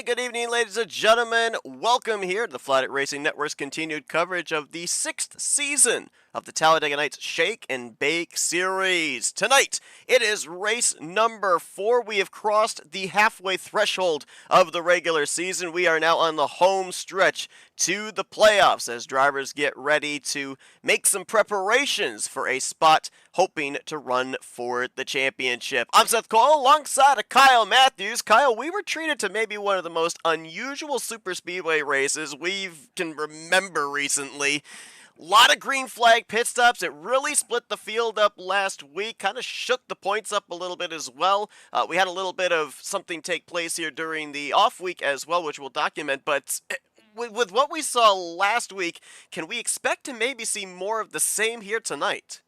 And good evening, ladies and gentlemen. Welcome here to the Flatout Racing Network's continued coverage of the 6th season of the Talladega Nights Shake and Bake Series. Tonight, it is race number 4. We have crossed the halfway threshold of the regular season. We are now on the home stretch to the playoffs as drivers get ready to make some preparations for a spot hoping to run for the championship. I'm Seth Cole alongside of Kyle Matthews. Kyle, we were treated to maybe one of the most unusual super speedway races we can remember recently. A lot of green flag pit stops. It really split the field up last week, kind of shook the points up a little bit as well. We had a little bit of something take place here during the off week as well, which we'll document, but with what we saw last week, can we expect to maybe see more of the same here tonight?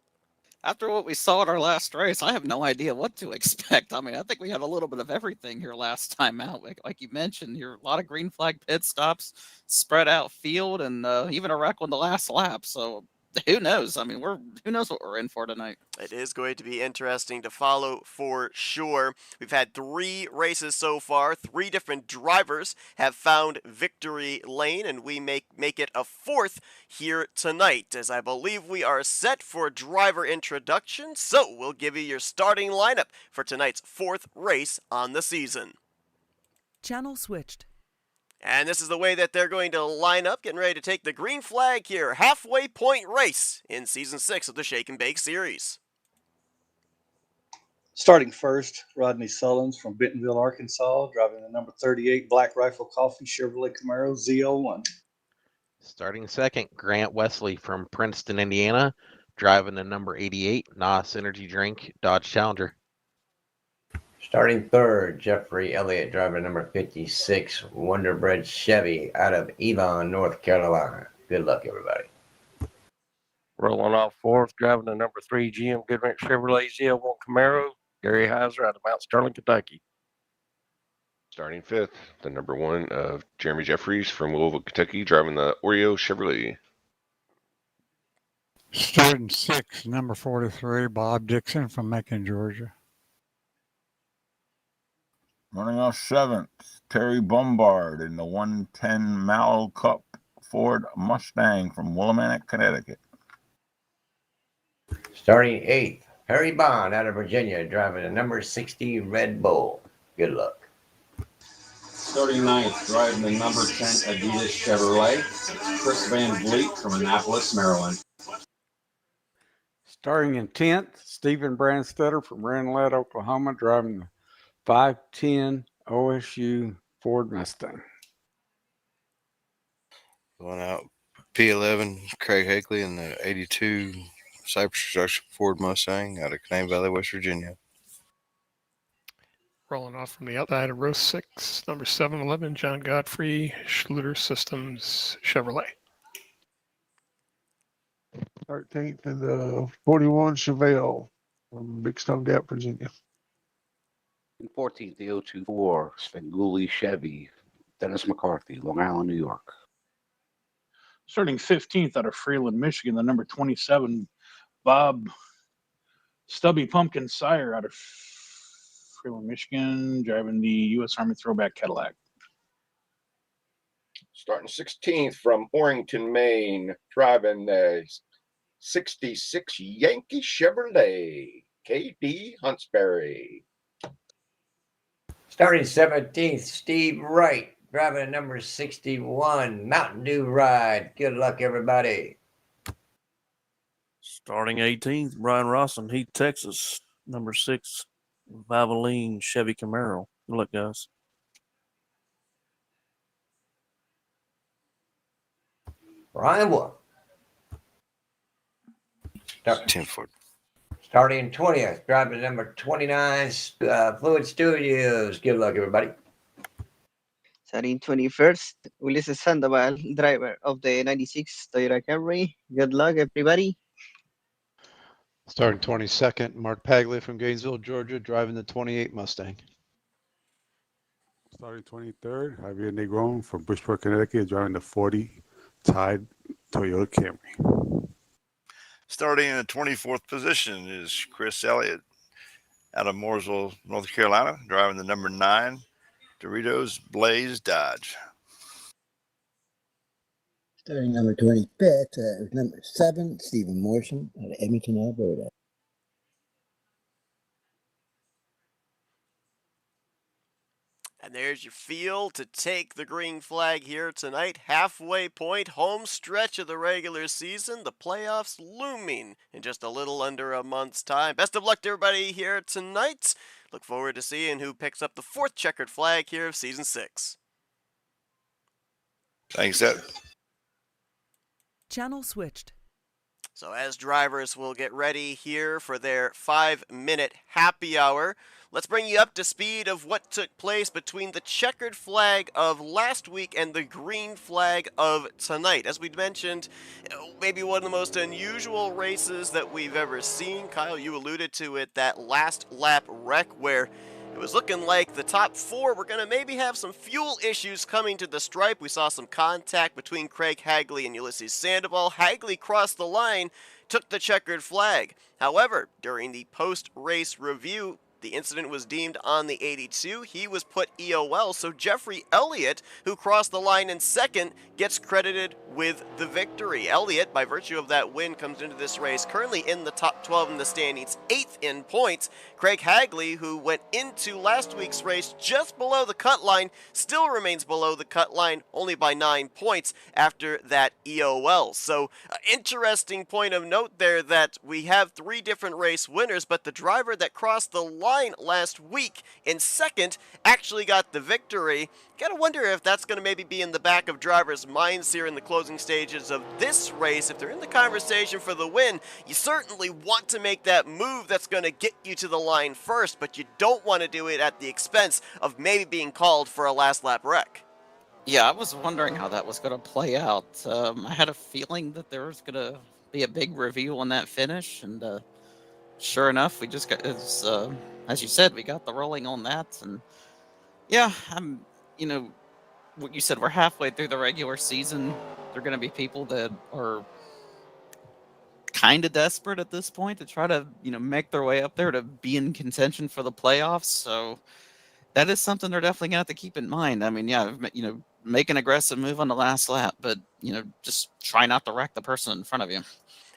After what we saw at our last race, I have no idea what to expect. I mean, I think we had a little bit of everything here last time out. Like you mentioned, here a lot of green flag pit stops, spread out field, and even a wreck on the last lap. So who knows? I mean, who knows what we're in for tonight? It is going to be interesting to follow for sure. We've had 3 races so far. 3 different drivers have found victory lane, and we make it a 4th here tonight, as I believe we are set for driver introduction. So we'll give you your starting lineup for tonight's 4th race on the season. Channel switched. And this is the way that they're going to line up, getting ready to take the green flag here. Halfway point race in Season 6 of the Shake and Bake Series. Starting first, Rodney Sullins from Bentonville, Arkansas, driving the number 38 Black Rifle Coffee Chevrolet Camaro Z01. Starting second, Grant Wesley from Princeton, Indiana, driving the number 88 NOS Energy Drink Dodge Challenger. Starting third, Jeffrey Elliott, driving number 56 Wonder Bread Chevy out of Avon, North Carolina. Good luck, everybody. Rolling off fourth, driving the number 3 GM Goodrich Chevrolet Z01 Camaro, Gary Heiser out of Mount Sterling, Kentucky. Starting fifth, the number 1 of Jeremy Jeffries from Louisville, Kentucky, driving the Oreo Chevrolet. Starting sixth, number 43, Bob Dixon from Macon, Georgia. Running off seventh, Terry Bombard in the 110 Mallow Cup Ford Mustang from Willimantic, Connecticut. Starting eighth, Harry Bond out of Virginia, driving the number 60 Red Bull. Good luck. Starting ninth, driving the number 10 Adidas Chevrolet, Chris Van Vliet from Annapolis, Maryland. Starting in 10th, Stephen Brandstetter from Ranelette, Oklahoma, driving the 510 OSU Ford Mustang. Going out P11, Craig Hakeley in the 82 Cypress Construction Ford Mustang out of Canaan Valley, West Virginia. Rolling off from the outside of row 6, number 711, John Godfrey, Schluter Systems Chevrolet. 13th in the 41 Chevelle from Big Stone Gap, Virginia. And 14th, the 024 Svengoolie Chevy, Dennis McCarthy, Long Island, New York. Starting 15th out of Freeland, Michigan, the number 27 Bob Stubby Pumpkin Sire out of Freeland, Michigan, driving the U.S. Army Throwback Cadillac. Starting 16th from Orrington, Maine, driving the 66 Yankee Chevrolet, K.D. Huntsberry. Starting 17th, Steve Wright, driving number 61 Mountain Dew Ride. Good luck, everybody. Starting 18th, Brian Rawson, Heath, Texas, number 6 Valvoline Chevy Camaro. Good luck, guys. Ryan Wolf. 10 Ford. Starting 20th, driving number 29 Fluid Studios. Good luck, everybody. Starting 21st, Ulises Sandoval, driver of the 96 Toyota Camry. Good luck, everybody. Starting 22nd, Mark Pagley from Gainesville, Georgia, driving the 28 Mustang. Starting 23rd, Javier Negron from Bridgeport, Connecticut, driving the 40 Tide Toyota Camry. Starting in the 24th position is Chris Elliott out of Mooresville, North Carolina, driving the number 9 Doritos Blaze Dodge. Starting number 25th, number 7, Stephen Morrison out of Edmonton, Alberta. And there's your field to take the green flag here tonight. Halfway point, home stretch of the regular season. The playoffs looming in just a little under a month's time. Best of luck to everybody here tonight. Look forward to seeing who picks up the 4th checkered flag here of Season 6. Thanks, Seth. Channel switched. So as drivers will get ready here for their 5-minute happy hour, let's bring you up to speed of what took place between the checkered flag of last week and the green flag of tonight. As we mentioned, maybe one of the most unusual races that we've ever seen. Kyle, you alluded to it, that last lap wreck where it was looking like the top 4 were going to maybe have some fuel issues coming to the stripe. We saw some contact between Craig Hagley and Ulysses Sandoval. Hagley crossed the line, took the checkered flag. However, during the post-race review, the incident was deemed on the 82. He was put EOL, so Jeffrey Elliott, who crossed the line in 2nd, gets credited with the victory. Elliott, by virtue of that win, comes into this race currently in the top 12 in the standings, 8th in points. Craig Hagley, who went into last week's race just below the cut line, still remains below the cut line only by 9 points after that EOL. So, interesting point of note there that we have 3 different race winners, but the driver that crossed the line last week in 2nd actually got the victory. Gotta wonder if that's going to maybe be in the back of drivers' minds here in the closing stages of this race. If they're in the conversation for the win, you certainly want to make that move that's going to get you to the line first, but you don't want to do it at the expense of maybe being called for a last lap wreck. Yeah, I was wondering how that was going to play out. I had a feeling that there was going to be a big reveal on that finish, and sure enough, we just got, as you said, we got the rolling on that. And yeah, what you said, we're halfway through the regular season. There are going to be people that are kind of desperate at this point to try to, make their way up there to be in contention for the playoffs. So that is something they're definitely going to have to keep in mind. I mean, yeah, make an aggressive move on the last lap, but, just try not to wreck the person in front of you.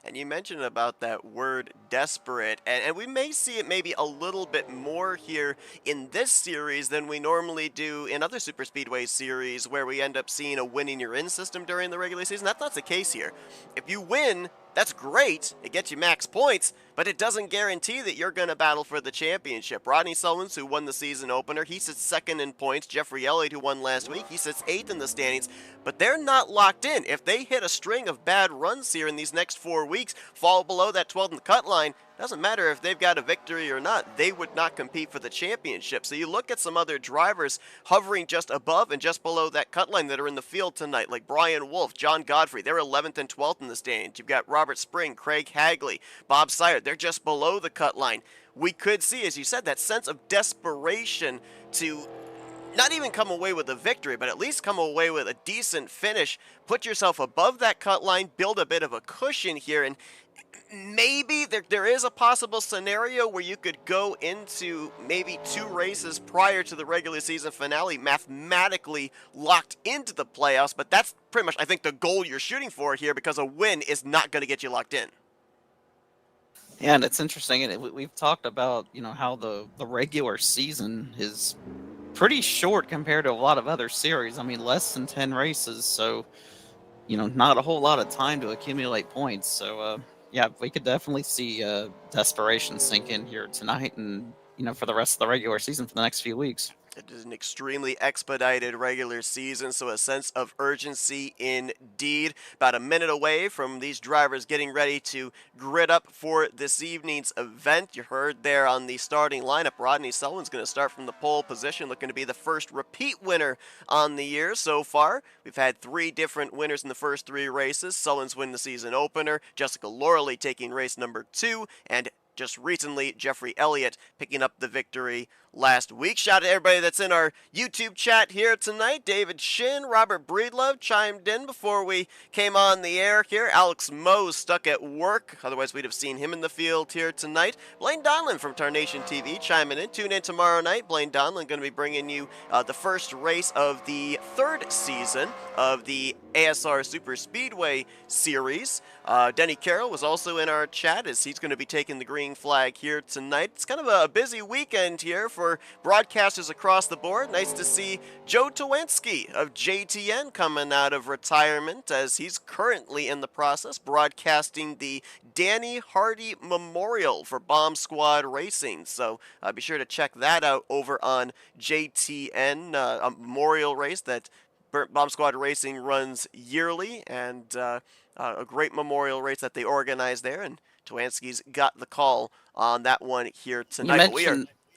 And you mentioned about that word desperate, and we may see it maybe a little bit more here in this series than we normally do in other Super Speedway series where we end up seeing a winning you're in system during the regular season. That's not the case here. If you win, that's great. It gets you max points, but it doesn't guarantee that you're going to battle for the championship. Rodney Sullins, who won the season opener, he sits 2nd in points. Jeffrey Elliott, who won last week, he sits 8th in the standings, but they're not locked in. If they hit a string of bad runs here in these next 4 weeks, fall below that 12th in the cut line, doesn't matter if they've got a victory or not, they would not compete for the championship. So you look at some other drivers hovering just above and just below that cut line that are in the field tonight, like Brian Wolf, John Godfrey, they're 11th and 12th in the standings. You've got Robert Spring, Craig Hagley, Bob Sire, they're just below the cut line. We could see, as you said, that sense of desperation to not even come away with a victory, but at least come away with a decent finish. Put yourself above that cut line, build a bit of a cushion here, and maybe there is a possible scenario where you could go into maybe 2 races prior to the regular season finale mathematically locked into the playoffs, but that's pretty much, I think, the goal you're shooting for here, because a win is not going to get you locked in. Yeah, and it's interesting, and we've talked about, how the regular season is pretty short compared to a lot of other series. I mean, less than 10 races, so, not a whole lot of time to accumulate points. So, yeah, we could definitely see desperation sink in here tonight and, for the rest of the regular season for the next few weeks. It is an extremely expedited regular season, so a sense of urgency indeed. About a minute away from these drivers getting ready to grid up for this evening's event. You heard there on the starting lineup, Rodney Sullivan's going to start from the pole position, looking to be the first repeat winner on the year so far. We've had 3 different winners in the first 3 races. Sullins win the season opener, Jessica Loreley taking race number 2, and just recently, Jeffrey Elliott picking up the victory last week. Shout out to everybody that's in our YouTube chat here tonight. David Shin, Robert Breedlove chimed in before we came on the air here. Alex Moe stuck at work, otherwise we'd have seen him in the field here tonight. Blaine Donlin from Tarnation TV chiming in. Tune in tomorrow night. Blaine Donlin going to be bringing you the first race of the third season of the ASR Super Speedway Series. Denny Carroll was also in our chat as he's going to be taking the green flag here tonight. It's kind of a busy weekend here for broadcasters across the board. Nice to see Joe Towinski of JTN coming out of retirement as he's currently in the process broadcasting the Danny Hardy Memorial for Bomb Squad Racing. So be sure to check that out over on JTN, a memorial race that Bomb Squad Racing runs yearly, and a great memorial race that they organize there, and Twansky's got the call on that one here tonight.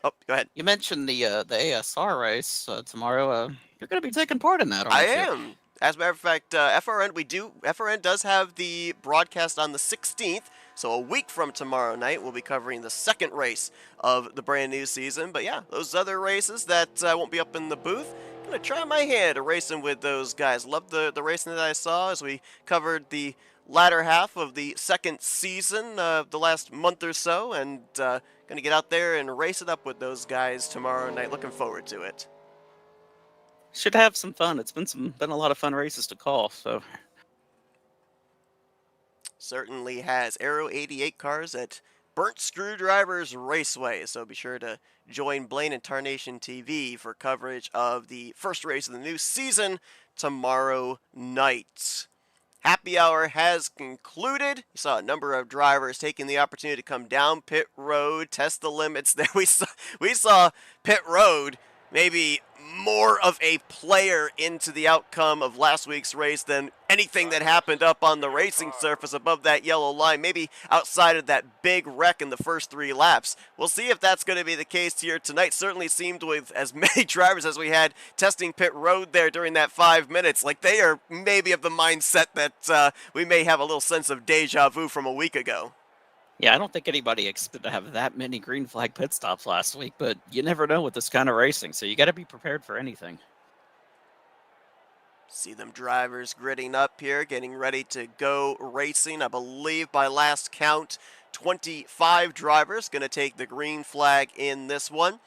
Oh, go ahead. You mentioned the ASR race tomorrow. You're going to be taking part in that, aren't you? I am. As a matter of fact, FRN does have the broadcast on the 16th, so a week from tomorrow night we'll be covering the second race of the brand new season. But yeah, those other races that won't be up in the booth, gonna try my hand at racing with those guys. Loved the racing that I saw as we covered the latter half of the second season the last month or so, and gonna get out there and race it up with those guys tomorrow night. Looking forward to it. Should have some fun. It's been a lot of fun races to call. So certainly has. Aero 88 cars at Burnt Screwdrivers Raceway. So be sure to join Blaine and Tarnation TV for coverage of the first race of the new season tomorrow night. Happy hour has concluded. You saw a number of drivers taking the opportunity to come down pit road, test the limits there. We saw pit road maybe more of a player into the outcome of last week's race than anything that happened up on the racing surface above that yellow line, maybe outside of that big wreck in the first 3 laps. We'll see if that's going to be the case here tonight. Certainly seemed with as many drivers as we had testing pit road there during that 5 minutes, like they are maybe of the mindset that we may have a little sense of deja vu from a week ago. yeah, I don't think anybody expected to have that many green flag pit stops last week, but you never know with this kind of racing, so you got to be prepared for anything. See them drivers gritting up here, getting ready to go racing. I believe by last count, 25 drivers going to take the green flag in this one.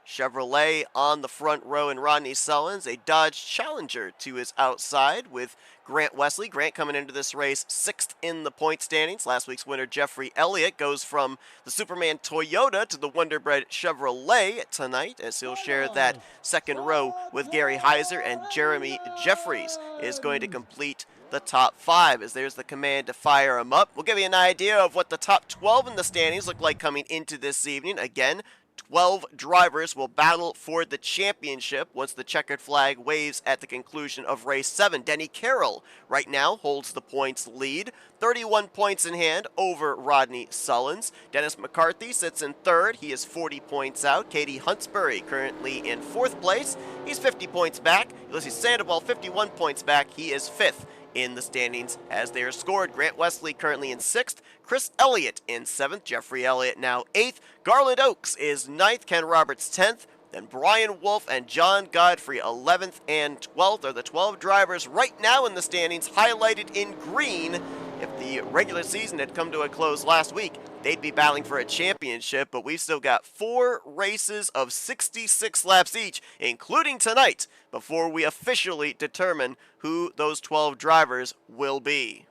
Chevrolet on the front row and Rodney Sullins, a Dodge Challenger to his outside with Grant Wesley. Grant coming into this race 6th in the point standings. Last week's winner Jeffrey Elliott goes from the Superman Toyota to the Wonderbread Chevrolet tonight as he'll share that second row with Gary Heiser, and Jeremy Jeffries is going to complete the top 5 as there's the command to fire him up. We'll give you an idea of what the top 12 in the standings look like coming into this evening. Again, 12 drivers will battle for the championship once the checkered flag waves at the conclusion of race 7. Denny Carroll right now holds the points lead, 31 points in hand over Rodney Sullins. Dennis McCarthy sits in 3rd. He is 40 points out. Katie Huntsbury currently in 4th place. He's 50 points back. Ulysses Sandoval 51 points back. He is 5th in the standings as they are scored. Grant Wesley currently in 6th. Chris Elliott in 7th. Jeffrey Elliott now 8th. Garland Oaks is 9th. Ken Roberts 10th. Then Brian Wolf and John Godfrey 11th and 12th are the 12 drivers right now in the standings, highlighted in green. If the regular season had come to a close last week, they'd be battling for a championship, but we've still got 4 races of 66 laps each, including tonight, before we officially determine who those 12 drivers will be.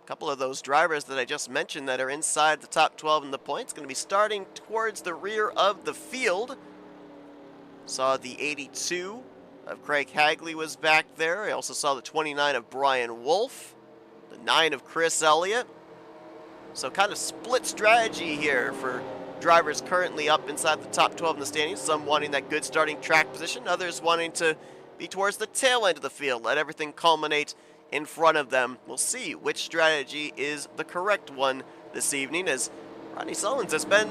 Couple of those drivers that I just mentioned that are inside the top 12 in the points going to be starting towards the rear of the field. Saw the 82 of Craig Hagley was back there. I also saw the 29 of Brian Wolf, the 9 of Chris Elliott. So kind of split strategy here for drivers currently up inside the top 12 in the standings. Some wanting that good starting track position, others wanting to be towards the tail end of the field, let everything culminate in front of them. We'll see which strategy is the correct one this evening, as Rodney Sullins has been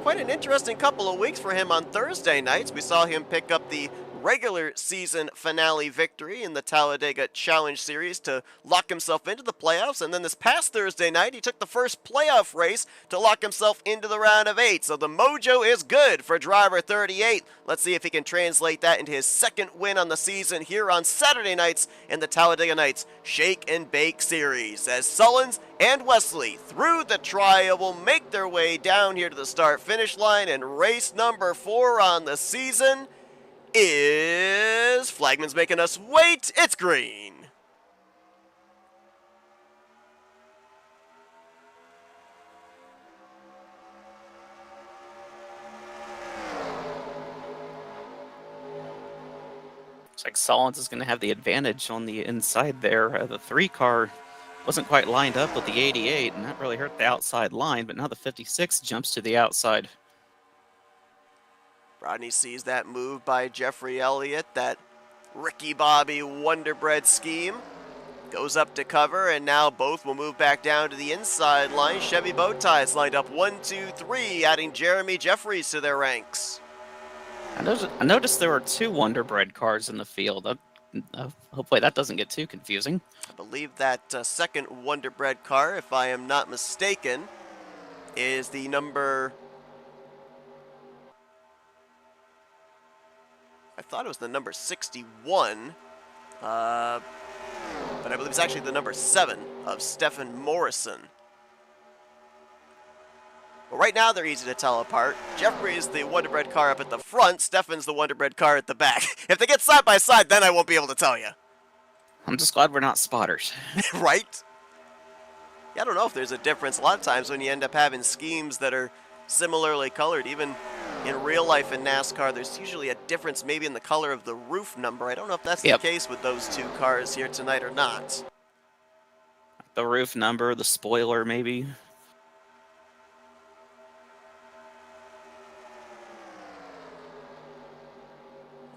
quite an interesting couple of weeks for him on Thursday nights. We saw him pick up the regular season finale victory in the Talladega Challenge Series to lock himself into the playoffs. And then this past Thursday night, he took the first playoff race to lock himself into the round of 8. So the mojo is good for driver 38. Let's see if he can translate that into his second win on the season here on Saturday nights in the Talladega Nights Shake and Bake Series, as Sullins and Wesley through the trial will make their way down here to the start-finish line, and race number 4 on the season is... Flagman's making us wait, it's green. Looks like Sullins is going to have the advantage on the inside there. The 3 car wasn't quite lined up with the 88, and that really hurt the outside line, but now the 56 jumps to the outside. Rodney sees that move by Jeffrey Elliott, that Ricky Bobby Wonderbread scheme. Goes up to cover, and now both will move back down to the inside line. Chevy bow ties lined up 1, 2, 3, adding Jeremy Jeffries to their ranks. I noticed there were 2 Wonderbread cars in the field. Hopefully that doesn't get too confusing. I believe that second Wonderbread car, if I am not mistaken, is the number... I thought it was the number 61, but I believe it's actually the number 7 of Stephen Morrison. Well, right now they're easy to tell apart. Jeffrey's the Wonderbread car up at the front, Stefan's the Wonderbread car at the back. If they get side by side, then I won't be able to tell you. I'm just glad we're not spotters. Right? Yeah, I don't know if there's a difference. A lot of times when you end up having schemes that are similarly colored, even in real life in NASCAR, there's usually a difference maybe in the color of the roof number. I don't know if that's the case with those 2 cars here tonight or not. The roof number, the spoiler maybe.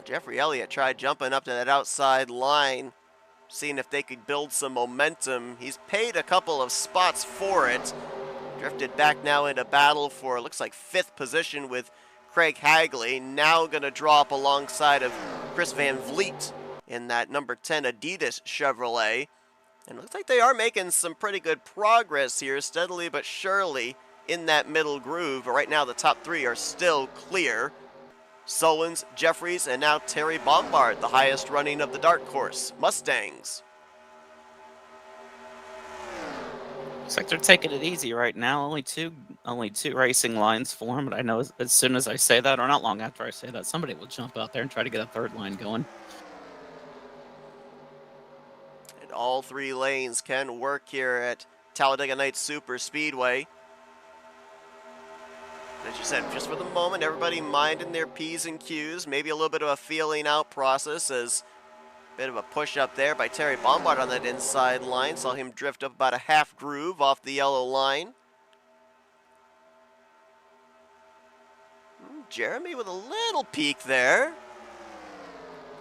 Jeffrey Elliott tried jumping up to that outside line, seeing if they could build some momentum. He's paid a couple of spots for it. Drifted back now into battle for, looks like 5th position with Craig Hagley. Now going to draw up alongside of Chris Van Vliet in that number 10 Adidas Chevrolet. And it looks like they are making some pretty good progress here, steadily but surely in that middle groove. But right now the top 3 are still clear. Sullins, Jeffries, and now Terry Bombard, the highest running of the dark horse Mustangs. Looks like they're taking it easy right now. Only two racing lines for them, but I know as soon as I say that, or not long after I say that, somebody will jump out there and try to get a 3rd line going. And all 3 lanes can work here at Talladega Nights Super Speedway. As you said, just for the moment, everybody minding their P's and Q's. Maybe a little bit of a feeling out process, as a bit of a push up there by Terry Bombard on that inside line. Saw him drift up about a half groove off the yellow line. Jeremy with a little peek there.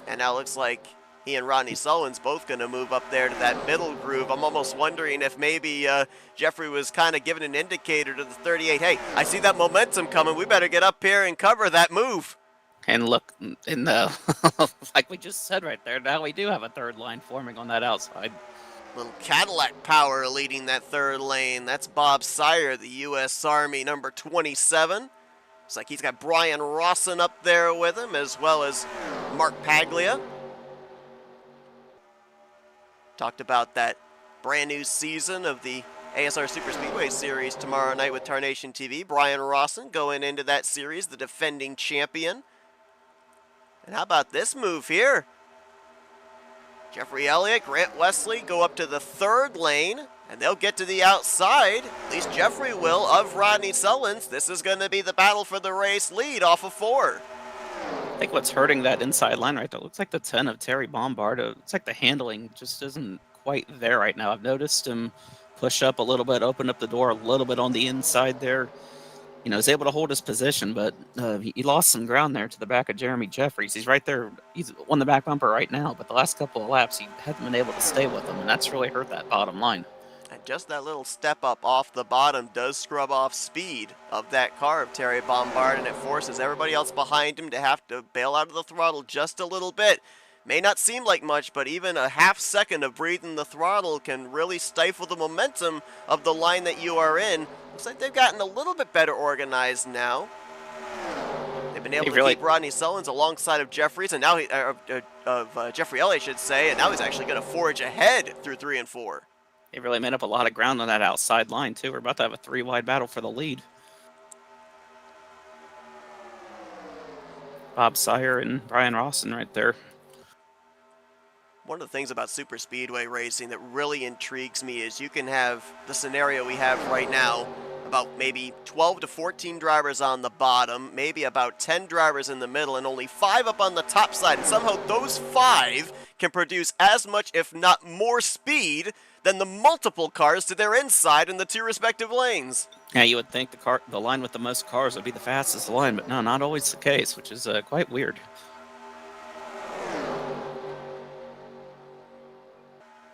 And now looks like he and Rodney Sullins both going to move up there to that middle groove. I'm almost wondering if maybe Jeffrey was kind of giving an indicator to the 38. Hey, I see that momentum coming. We better get up here and cover that move. And look, in the like we just said right there, now we do have a 3rd line forming on that outside. Little Cadillac power leading that 3rd lane. That's Bob Sire, the U.S. Army number 27. Looks like he's got Brian Rawson up there with him, as well as Mark Paglia. Talked about that brand new season of the ASR Super Speedway Series tomorrow night with Tarnation TV. Brian Rawson going into that series, the defending champion. And how about this move here? Jeffrey Elliott, Grant Wesley go up to the 3rd lane, and they'll get to the outside. At least Jeffrey will, of Rodney Sullins. This is going to be the battle for the race lead off of 4. I think what's hurting that inside line right there looks like the 10 of Terry Bombard. It's like the handling just isn't quite there right now. I've noticed him push up a little bit, open up the door a little bit on the inside there. You know, he's able to hold his position, but he lost some ground there to the back of Jeremy Jeffries. He's right there. He's on the back bumper right now, but the last couple of laps, he hasn't been able to stay with him, and that's really hurt that bottom line. And just that little step up off the bottom does scrub off speed of that car of Terry Bombard, and it forces everybody else behind him to have to bail out of the throttle just a little bit. May not seem like much, but even a half second of breathing the throttle can really stifle the momentum of the line that you are in. Looks like they've gotten a little bit better organized now. They've been able to keep Rodney Sullins alongside of Jeffries, and now Jeffrey Elliott, I should say, and now he's actually going to forge ahead through 3 and 4. They really made up a lot of ground on that outside line, too. We're about to have a 3-wide battle for the lead. Bob Sire and Brian Rawson right there. One of the things about super speedway racing that really intrigues me is you can have the scenario we have right now, about maybe 12 to 14 drivers on the bottom, maybe about 10 drivers in the middle, and only 5 up on the top side. And somehow those 5 can produce as much, if not more, speed than the multiple cars to their inside in the 2 respective lanes. Yeah, you would think the line with the most cars would be the fastest line, but no, not always the case, which is quite weird.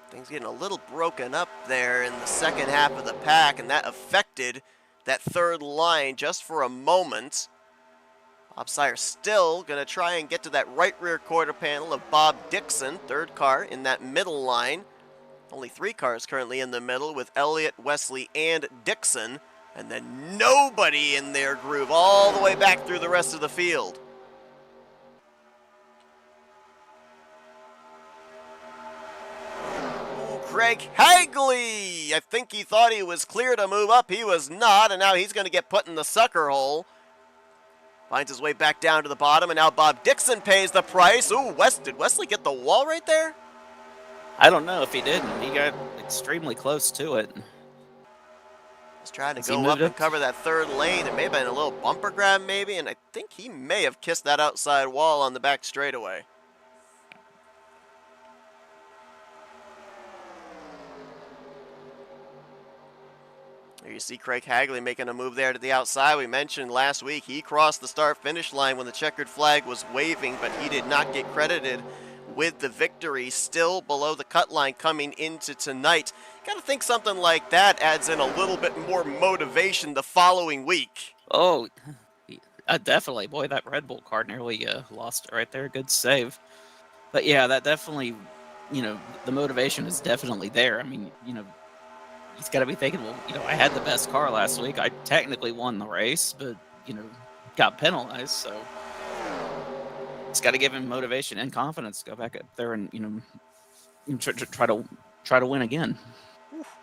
Things getting a little broken up there in the second half of the pack, and that affected that third line just for a moment. Bob Sire still going to try and get to that right rear quarter panel of Bob Dixon, third car in that middle line. Only 3 cars currently in the middle with Elliott, Wesley, and Dixon, and then nobody in their groove all the way back through the rest of the field. Craig Hagley! I think he thought he was clear to move up. He was not, and now he's going to get put in the sucker hole. Finds his way back down to the bottom, and now Bob Dixon pays the price. Ooh, did Wesley get the wall right there? I don't know if he didn't. He got extremely close to it. He's trying to go up and cover that third lane. There may have been a little bumper grab maybe, and I think he may have kissed that outside wall on the back straightaway. There you see Craig Hagley making a move there to the outside. We mentioned last week he crossed the start-finish line when the checkered flag was waving, but he did not get credited with the victory. Still below the cut line coming into tonight. Got to think something like that adds in a little bit more motivation the following week. Oh, definitely. Boy, that Red Bull car nearly lost it right there. Good save. But yeah, that definitely, the motivation is definitely there. I mean, he's got to be thinking, well, I had the best car last week. I technically won the race, but, got penalized. So it's got to give him motivation and confidence to go back up there and, try to win again.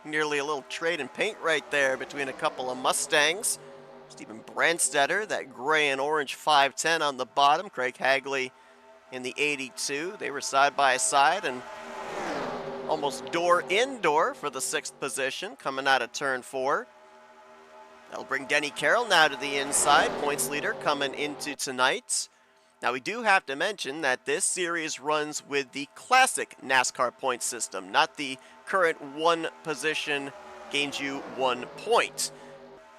Nearly a little trade in paint right there between a couple of Mustangs. Stephen Brandstetter, that gray and orange 510 on the bottom. Craig Hagley in the 82. They were side by side and almost door-in-door for the 6th position coming out of turn 4. That'll bring Denny Carroll now to the inside, points leader coming into tonight. Now we do have to mention that this series runs with the classic NASCAR point system, not the current 1 position gains you 1 point.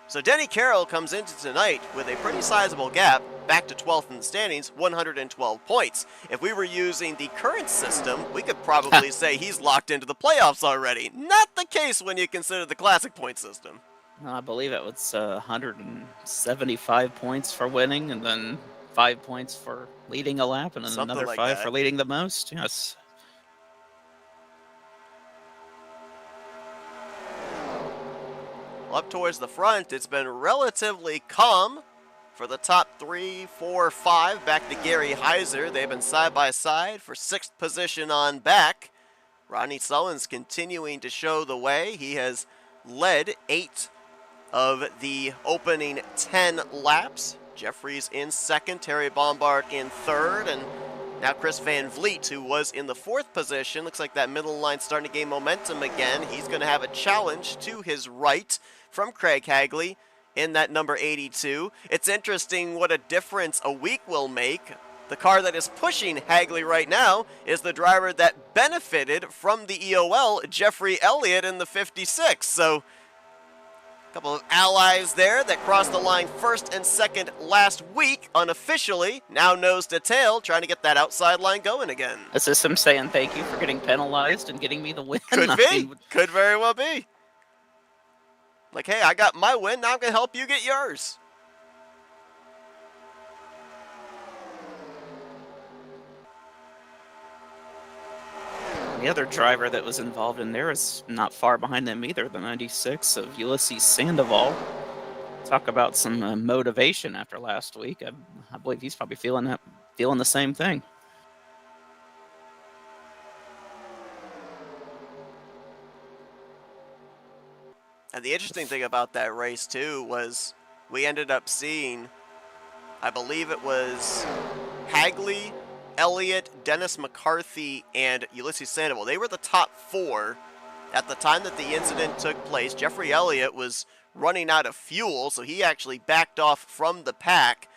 So Denny Carroll comes into tonight with a pretty sizable gap, back to 12th in the standings, 112 points. If we were using the current system, we could probably say he's locked into the playoffs already. Not the case when you consider the classic point system. I believe it was 175 points for winning, and then 5 points for leading a lap, and then Something another like 5 that. for leading the most. Yes. Up towards the front, it's been relatively calm for the top 3, 4, 5. Back to Gary Heiser. They've been side by side for 6th position on back. Rodney Sullins continuing to show the way. He has led 8 of the opening 10 laps. Jeffries in 2nd, Terry Bombard in 3rd, and now Chris Van Vliet, who was in the 4th position. Looks like that middle line starting to gain momentum again. He's going to have a challenge to his right from Craig Hagley in that number 82. It's interesting what a difference a week will make. The car that is pushing Hagley right now is the driver that benefited from the EOL, Jeffrey Elliott, in the 56. So a couple of allies there that crossed the line 1st and 2nd last week unofficially, now nose to tail, trying to get that outside line going again. This is him saying thank you for getting penalized and getting me the win. Could be. Could very well be. Like, hey, I got my win, now I'm going to help you get yours. The other driver that was involved in there is not far behind them either, the 96 of Ulysses Sandoval. Talk about some motivation after last week. I believe he's probably feeling the same thing. And the interesting thing about that race, too, was we ended up seeing, I believe it was Hagley, Elliott, Dennis McCarthy, and Ulysses Sandoval. They were the top 4 at the time that the incident took place. Jeffrey Elliott was running out of fuel, so he actually backed off from the pack.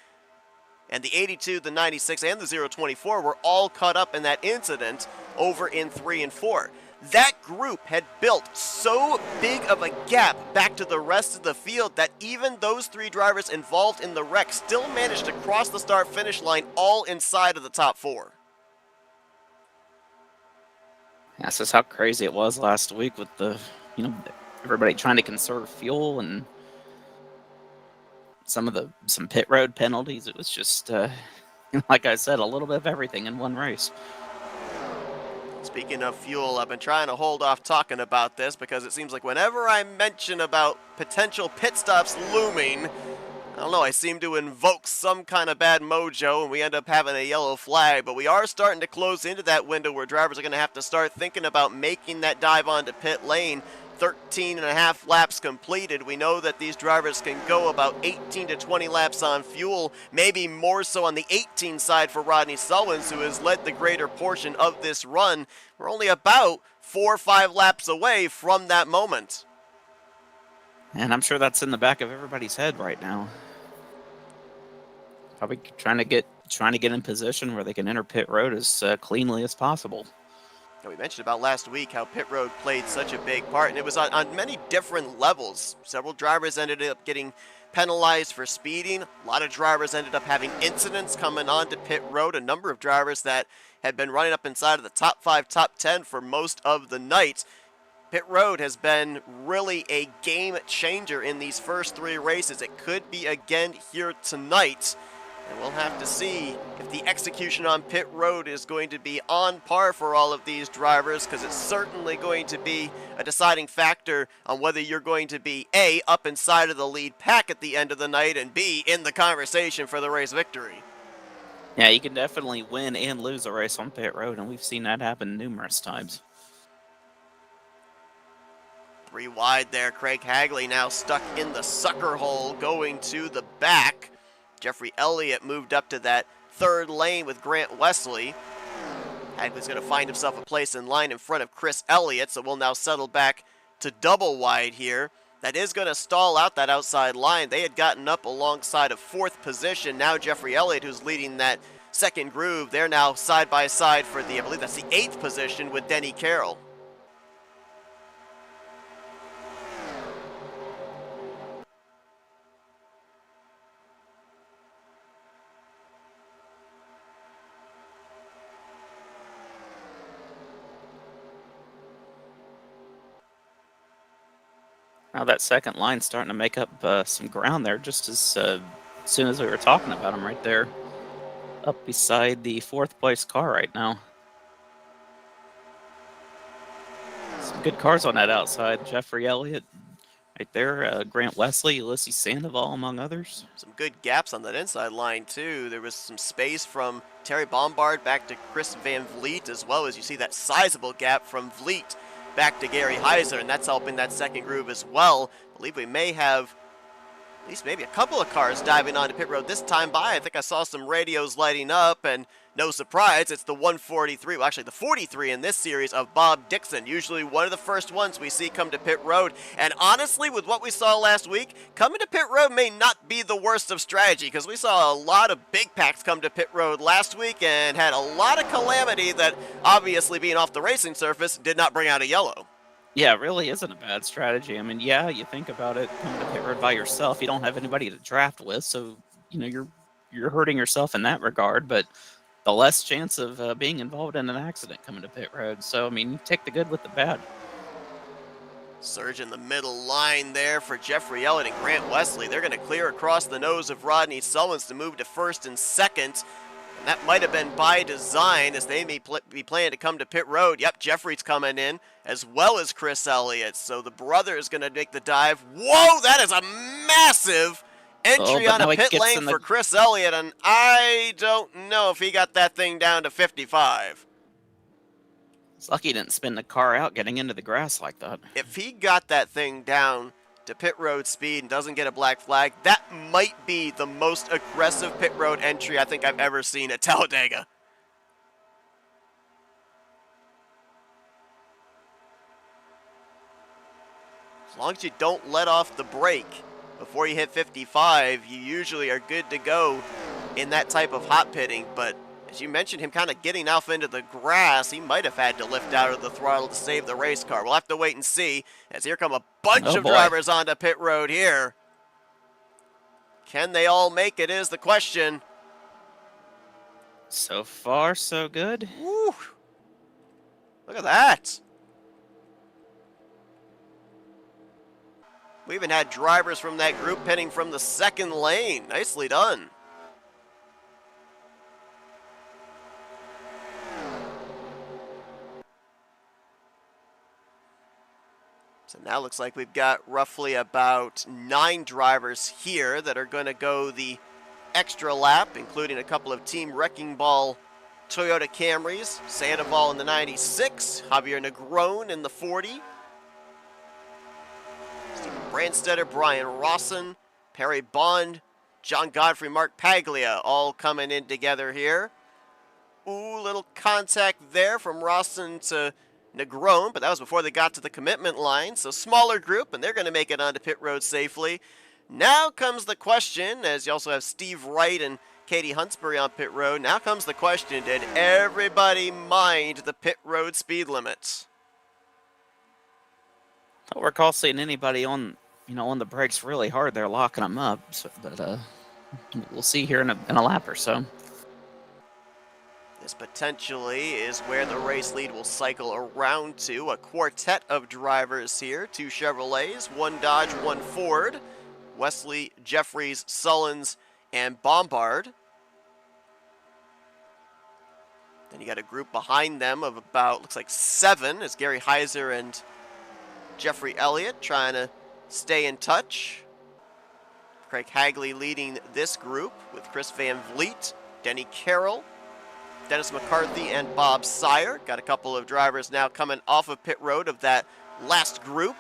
And the 82, the 96, and the 024 were all caught up in that incident over in 3 and 4. That group had built so big of a gap back to the rest of the field that even those 3 drivers involved in the wreck still managed to cross the start-finish line all inside of the top 4. That's just how crazy it was last week with everybody trying to conserve fuel and some pit road penalties. It was just, like I said, a little bit of everything in one race. Speaking of fuel, I've been trying to hold off talking about this because it seems like whenever I mention about potential pit stops looming, I don't know, I seem to invoke some kind of bad mojo and we end up having a yellow flag. But we are starting to close into that window where drivers are going to have to start thinking about making that dive onto pit lane. 13 and a half laps completed. We know that these drivers can go about 18 to 20 laps on fuel, maybe more so on the 18 side for Rodney Sullins, who has led the greater portion of this run. We're only about 4 or 5 laps away from that moment. And I'm sure that's in the back of everybody's head right now. Probably trying to get in position where they can enter pit road as cleanly as possible. We mentioned about last week how pit road played such a big part, and it was on many different levels. Several drivers ended up getting penalized for speeding. A lot of drivers ended up having incidents coming onto pit road. A number of drivers that had been running up inside of the top 5, top 10 for most of the night. Pit road has been really a game changer in these first 3 races. It could be again here tonight. And we'll have to see if the execution on pit road is going to be on par for all of these drivers, because it's certainly going to be a deciding factor on whether you're going to be A, up inside of the lead pack at the end of the night, and B, in the conversation for the race victory. Yeah, you can definitely win and lose a race on pit road, and we've seen that happen numerous times. 3 wide there. Craig Hagley now stuck in the sucker hole going to the back. Jeffrey Elliott moved up to that 3rd lane with Grant Wesley. Hagley's going to find himself a place in line in front of Chris Elliott, so we'll now settle back to double wide here. That is going to stall out that outside line. They had gotten up alongside of 4th position. Now Jeffrey Elliott, who's leading that 2nd groove, they're now side by side for I believe that's the 8th position with Denny Carroll. Now that second line's starting to make up some ground there just as soon as we were talking about them right there. Up beside the 4th place car right now. Some good cars on that outside. Jeffrey Elliott right there. Grant Wesley, Ulysses Sandoval, among others. Some good gaps on that inside line, too. There was some space from Terry Bombard back to Chris Van Vliet, as well as you see that sizable gap from Vliet back to Gary Heiser, and that's helping that 2nd groove as well. I believe we may have at least maybe a couple of cars diving onto pit road this time by. I think I saw some radios lighting up, and no surprise, it's the 143, well actually the 43 in this series of Bob Dixon, usually one of the first ones we see come to pit road. And honestly, with what we saw last week, coming to pit road may not be the worst of strategy, because we saw a lot of big packs come to pit road last week and had a lot of calamity that, obviously being off the racing surface, did not bring out a yellow. Yeah, it really isn't a bad strategy. I mean, yeah, you think about it, coming to pit road by yourself, you don't have anybody to draft with, so you're hurting yourself in that regard, but the less chance of being involved in an accident coming to pit road. So, I mean, you take the good with the bad. Surge in the middle line there for Jeffrey Elliott and Grant Wesley. They're going to clear across the nose of Rodney Sullins to move to first and second. And that might have been by design, as they may be planning to come to pit road. Yep, Jeffrey's coming in, as well as Chris Elliott. So the brother is going to make the dive. Whoa, that is a massive entry on a pit lane for Chris Elliott, and I don't know if he got that thing down to 55. It's lucky he didn't spin the car out getting into the grass like that. If he got that thing down to pit road speed and doesn't get a black flag, that might be the most aggressive pit road entry I think I've ever seen at Talladega. As long as you don't let off the brake before you hit 55, you usually are good to go in that type of hot pitting. But as you mentioned, him kind of getting off into the grass, he might have had to lift out of the throttle to save the race car. We'll have to wait and see, as here come a bunch of drivers onto pit road here. Can they all make it is the question. So far, so good. Woo. Look at that. We even had drivers from that group pitting from the second lane. Nicely done. So now looks like we've got roughly about 9 drivers here that are going to go the extra lap, including a couple of Team Wrecking Ball Toyota Camrys. Sandoval in the 96, Javier Negron in the 40. Steven Brandstetter, Brian Rawson, Perry Bond, John Godfrey, Mark Paglia all coming in together here. Ooh, little contact there from Rawson to Negron, but that was before they got to the commitment line. So smaller group, and they're going to make it onto pit road safely. Now comes the question, as you also have Steve Wright and Katie Huntsbury on pit road. Now comes the question, did everybody mind the pit road speed limits? I don't recall seeing anybody on the brakes really hard. They're locking them up, so, but we'll see here in a lap or so. This potentially is where the race lead will cycle around to. A quartet of drivers here. 2 Chevrolets, 1 Dodge, 1 Ford. Wesley, Jeffries, Sullins, and Bombard. Then you got a group behind them of about, looks like 7, as Gary Heiser and Jeffrey Elliott trying to stay in touch. Craig Hagley leading this group with Chris Van Vliet, Denny Carroll, Dennis McCarthy, and Bob Sire. Got a couple of drivers now coming off of pit road of that last group.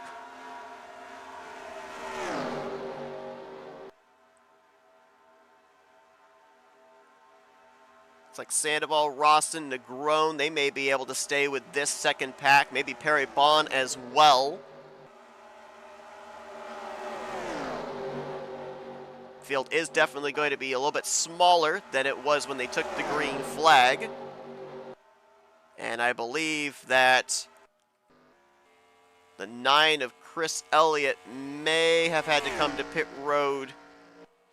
It's like Sandoval, Rawson, Negron. They may be able to stay with this second pack. Maybe Perry Bond as well. Field is definitely going to be a little bit smaller than it was when they took the green flag. And I believe that the 9 of Chris Elliott may have had to come to pit road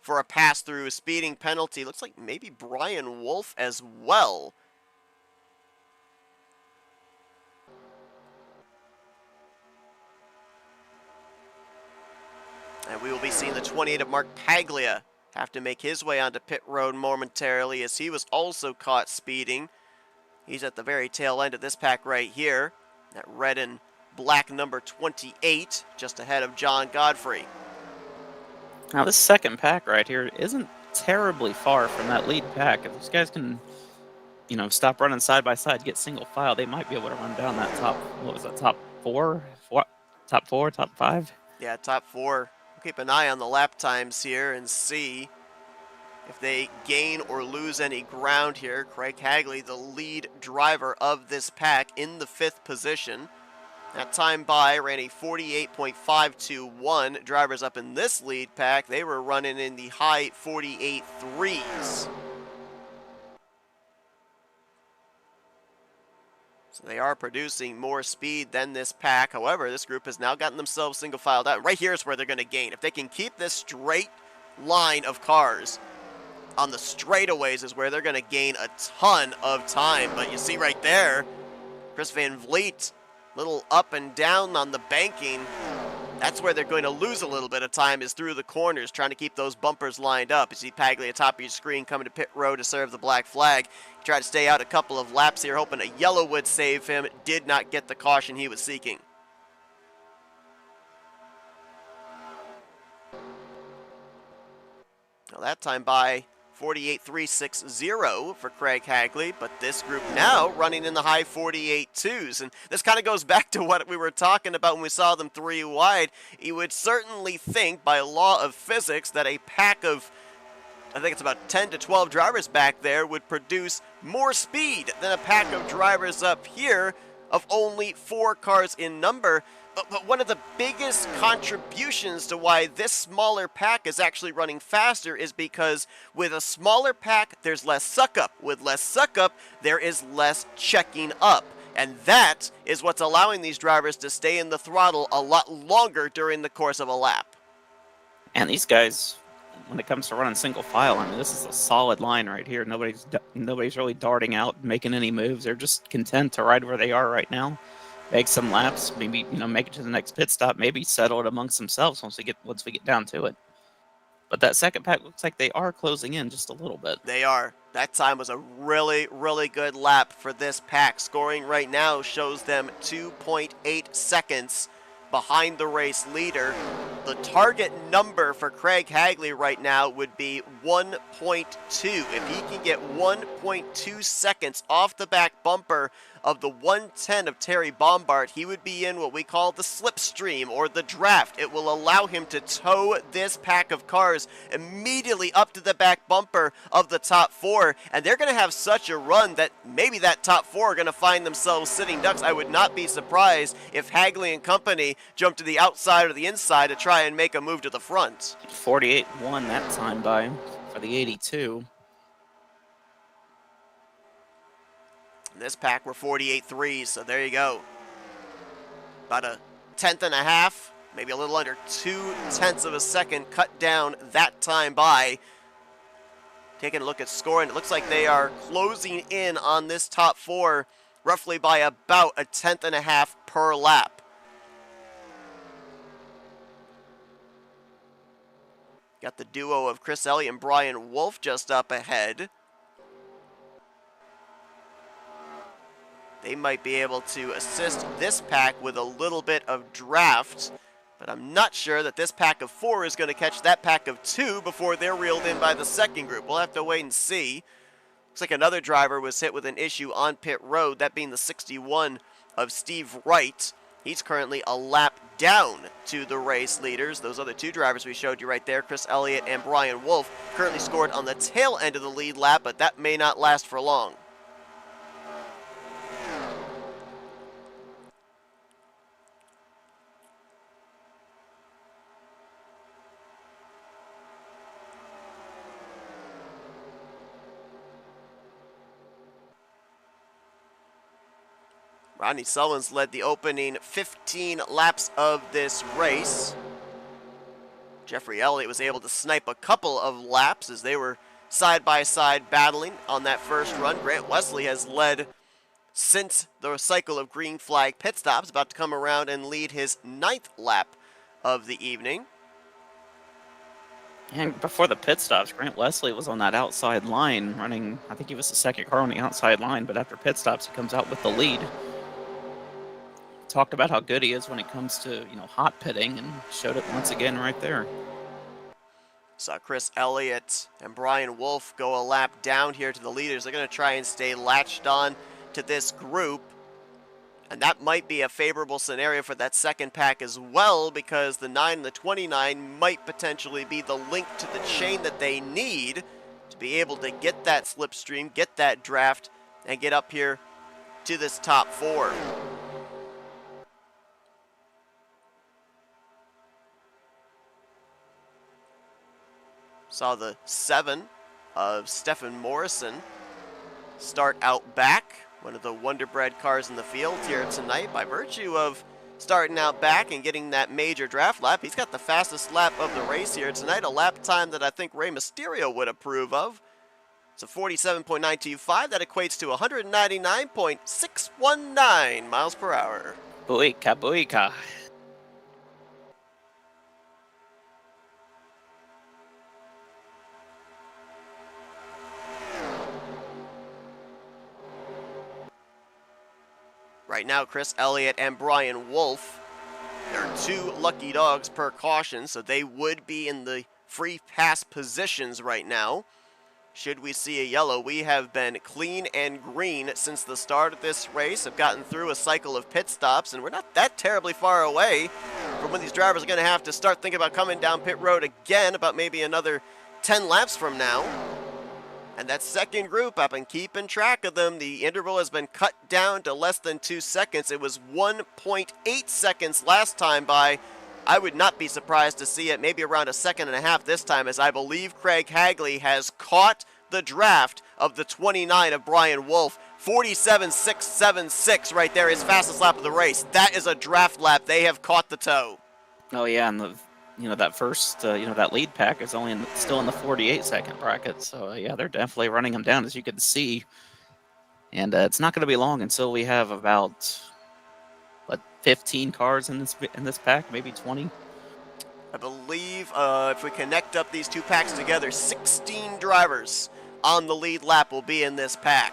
for a pass-through, a speeding penalty. Looks like maybe Brian Wolf as well. And we will be seeing the 28 of Mark Paglia have to make his way onto pit road momentarily, as he was also caught speeding. He's at the very tail end of this pack right here. That red and black number 28, just ahead of John Godfrey. Now this second pack right here isn't terribly far from that lead pack. If these guys can, stop running side by side, get single file, they might be able to run down that top, top 4? Top 5? Yeah, top 4. We'll keep an eye on the lap times here and see if they gain or lose any ground here. Craig Hagley, the lead driver of this pack, in the 5th position. That time by ran a 48.521. Drivers up in this lead pack, they were running in the high 48.3s. So they are producing more speed than this pack. However, this group has now gotten themselves single filed out. Right here is where they're going to gain. If they can keep this straight line of cars on the straightaways is where they're going to gain a ton of time. But you see right there, Chris Van Vliet Little up and down on the banking. That's where they're going to lose a little bit of time, is through the corners, trying to keep those bumpers lined up. You see Paglia atop of your screen coming to pit road to serve the black flag. He tried to stay out a couple of laps here, hoping a yellow would save him. Did not get the caution he was seeking. Now that time by 48.360 for Craig Hagley, but this group now running in the high 48.2s. And this kind of goes back to what we were talking about when we saw them 3 wide. You would certainly think, by law of physics, that a pack of, I think it's about 10 to 12 drivers back there, would produce more speed than a pack of drivers up here of only 4 cars in number. But one of the biggest contributions to why this smaller pack is actually running faster is because with a smaller pack, there's less suck-up. With less suck-up, there is less checking up. And that is what's allowing these drivers to stay in the throttle a lot longer during the course of a lap. And these guys, when it comes to running single file, I mean, this is a solid line right here. Nobody's really darting out, making any moves. They're just content to ride where they are right now. Make some laps, maybe make it to the next pit stop, maybe settle it amongst themselves once we get down to it. But that second pack looks like they are closing in just a little bit. They are. That time was a really, really good lap for this pack. Scoring right now shows them 2.8 seconds behind the race leader. The target number for Craig Hagley right now would be 1.2. If he can get 1.2 seconds off the back bumper of the 110 of Terry Bombard, he would be in what we call the slipstream or the draft. It will allow him to tow this pack of cars immediately up to the back bumper of the top 4, and they're going to have such a run that maybe that top 4 are going to find themselves sitting ducks. I would not be surprised if Hagley and company jump to the outside or the inside to try and make a move to the front. 48.1 that time by for the 82. This pack were 48.3, so there you go. About a tenth and a half, maybe a little under 0.2 of a second cut down that time by. Taking a look at scoring, it looks like they are closing in on this top 4 roughly by about a tenth and a half per lap. Got the duo of Chris Elliott and Brian Wolf just up ahead. They might be able to assist this pack with a little bit of draft, but I'm not sure that this pack of 4 is going to catch that pack of 2 before they're reeled in by the second group. We'll have to wait and see. Looks like another driver was hit with an issue on pit road, that being the 61 of Steve Wright. He's currently a lap down to the race leaders. Those other 2 drivers we showed you right there, Chris Elliott and Brian Wolf, currently scored on the tail end of the lead lap, but that may not last for long. Rodney Sullins led the opening 15 laps of this race. Jeffrey Elliott was able to snipe a couple of laps as they were side by side battling on that first run. Grant Wesley has led since the cycle of green flag pit stops, about to come around and lead his 9th lap of the evening. And before the pit stops, Grant Wesley was on that outside line running, I think he was the second car on the outside line, but after pit stops, he comes out with the lead. Talked about how good he is when it comes to, hot pitting, and showed it once again right there. Saw Chris Elliott and Brian Wolf go a lap down here to the leaders. They're going to try and stay latched on to this group, and that might be a favorable scenario for that second pack as well, because the 9 and the 29 might potentially be the link to the chain that they need to be able to get that slipstream, get that draft, and get up here to this top 4. Saw the 7 of Stephen Morrison start out back, one of the Wonderbread cars in the field here tonight. By virtue of starting out back and getting that major draft lap, he's got the fastest lap of the race here tonight, a lap time that I think Rey Mysterio would approve of. It's a 47.925. That equates to 199.619 miles per hour. Buika, buika. Right now, Chris Elliott and Brian Wolf, there are 2 lucky dogs per caution, so they would be in the free pass positions right now. Should we see a yellow, we have been clean and green since the start of this race. Have gotten through a cycle of pit stops, and we're not that terribly far away from when these drivers are going to have to start thinking about coming down pit road again, about maybe another 10 laps from now. And that second group, I've been keeping track of them. The interval has been cut down to less than 2 seconds. It was 1.8 seconds last time by. I would not be surprised to see it maybe around 1.5 seconds this time, as I believe Craig Hagley has caught the draft of the 29 of Brian Wolf. 47.676 right there, his fastest lap of the race. That is a draft lap. They have caught the toe. Oh yeah, and that first that lead pack is only still in the 48-second bracket. So yeah, they're definitely running them down, as you can see. And it's not going to be long until we have about 15 cars in this pack, maybe 20. I believe if we connect up these 2 packs together, 16 drivers on the lead lap will be in this pack.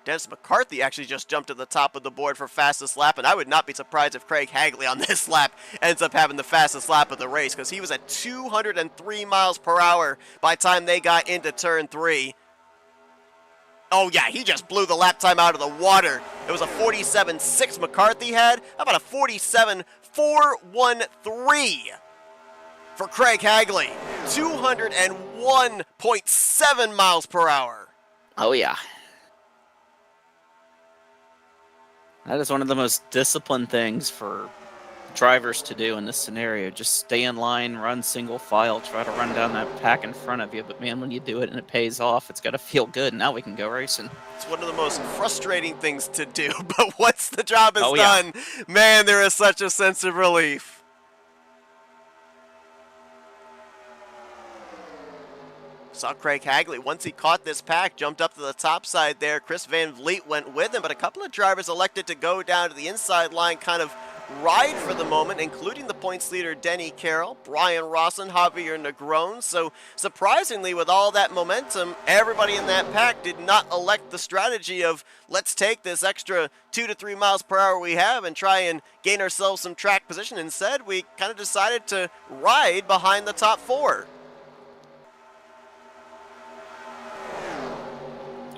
Dennis McCarthy actually just jumped to the top of the board for fastest lap, and I would not be surprised if Craig Hagley on this lap ends up having the fastest lap of the race, because he was at 203 miles per hour by the time they got into turn 3. Oh yeah, he just blew the lap time out of the water. It was a 47.6 McCarthy had. How about a 47.413 for Craig Hagley? 201.7 miles per hour. Oh yeah. That is one of the most disciplined things for drivers to do in this scenario. Just stay in line, run single file, try to run down that pack in front of you. But man, when you do it and it pays off, it's got to feel good. Now we can go racing. It's one of the most frustrating things to do, but once the job is yeah. done, man, there is such a sense of relief. Saw Craig Hagley, once he caught this pack, jumped up to the top side there. Chris Van Vliet went with him, but a couple of drivers elected to go down to the inside line, kind of ride for the moment, including the points leader Denny Carroll, Brian Rawson, Javier Negron. So surprisingly, with all that momentum, everybody in that pack did not elect the strategy of let's take this extra 2 to 3 miles per hour we have and try and gain ourselves some track position. Instead, we kind of decided to ride behind the top 4.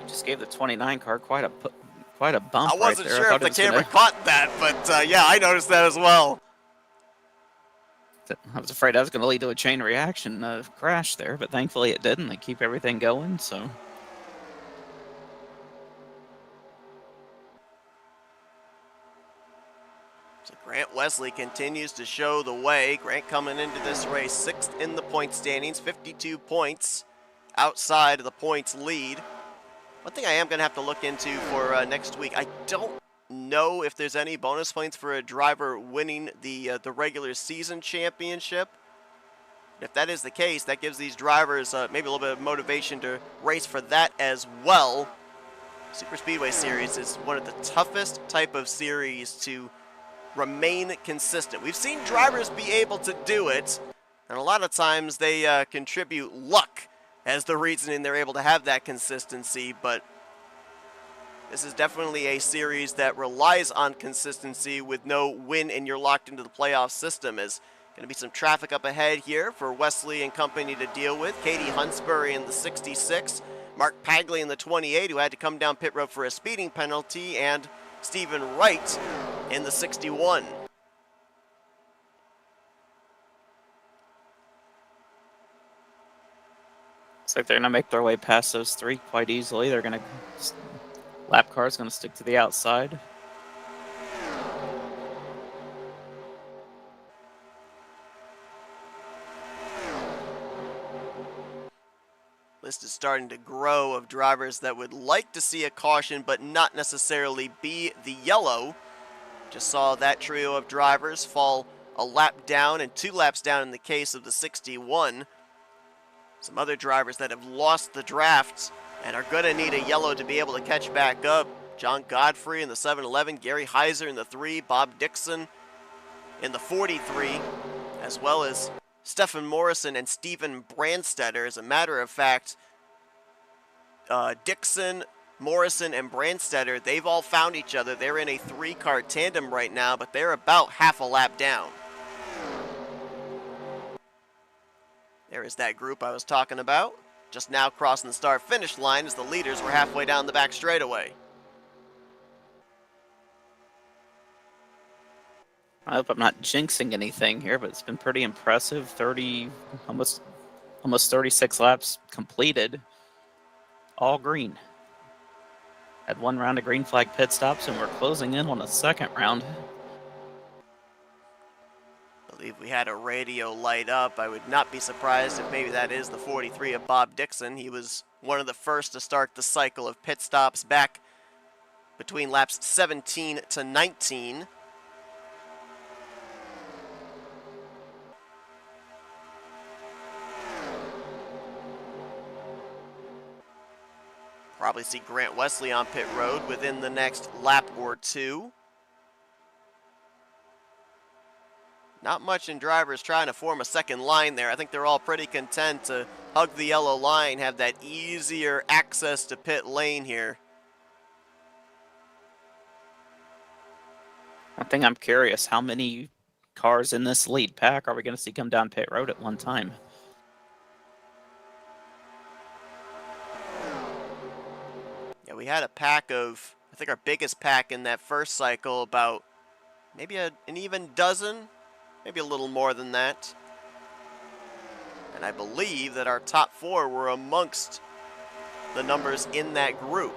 Just gave the 29 car quite a bump. I wasn't right there. sure if the camera caught that, but yeah, I noticed that as well. I was afraid I was going to lead to a chain reaction crash there, but thankfully it didn't. They keep everything going, so. So Grant Wesley continues to show the way. Grant coming into this race 6th in the point standings, 52 points outside of the points lead. One thing I am going to have to look into for next week, I don't know if there's any bonus points for a driver winning the regular season championship. If that is the case, that gives these drivers maybe a little bit of motivation to race for that as well. Super Speedway Series is one of the toughest type of series to remain consistent. We've seen drivers be able to do it, and a lot of times they contribute luck as the reasoning they're able to have that consistency, but this is definitely a series that relies on consistency with no win and you're locked into the playoff system. Is going to be some traffic up ahead here for Wesley and company to deal with. Katie Huntsbury in the 66, Mark Pagley in the 28, who had to come down pit road for a speeding penalty, and Stephen Wright in the 61. Looks like they're going to make their way past those 3 quite easily. They're going to... Lap car is going to stick to the outside. List is starting to grow of drivers that would like to see a caution but not necessarily be the yellow. Just saw that trio of drivers fall a lap down and 2 laps down in the case of the 61. Some other drivers that have lost the drafts and are going to need a yellow to be able to catch back up. John Godfrey in the 711, Gary Heiser in the 3, Bob Dixon in the 43, as well as Stephen Morrison and Stephen Brandstetter. As a matter of fact, Dixon, Morrison, and Brandstetter, they've all found each other. They're in a 3-car tandem right now, but they're about half a lap down. There is that group I was talking about. Just now crossing the start-finish line as the leaders were halfway down the back straightaway. I hope I'm not jinxing anything here, but it's been pretty impressive. 30, almost 36 laps completed. All green. Had one round of green flag pit stops, and we're closing in on a second round. I believe we had a radio light up. I would not be surprised if maybe that is the 43 of Bob Dixon. He was one of the first to start the cycle of pit stops back between laps 17 to 19. Probably see Grant Wesley on pit road within the next lap or two. Not much in drivers trying to form a second line there. I think they're all pretty content to hug the yellow line, have that easier access to pit lane here. One thing I'm curious, how many cars in this lead pack are we going to see come down pit road at one time? Yeah, we had a pack of, I think our biggest pack in that first cycle, about maybe an even dozen, maybe a little more than that. And I believe that our top 4 were amongst the numbers in that group.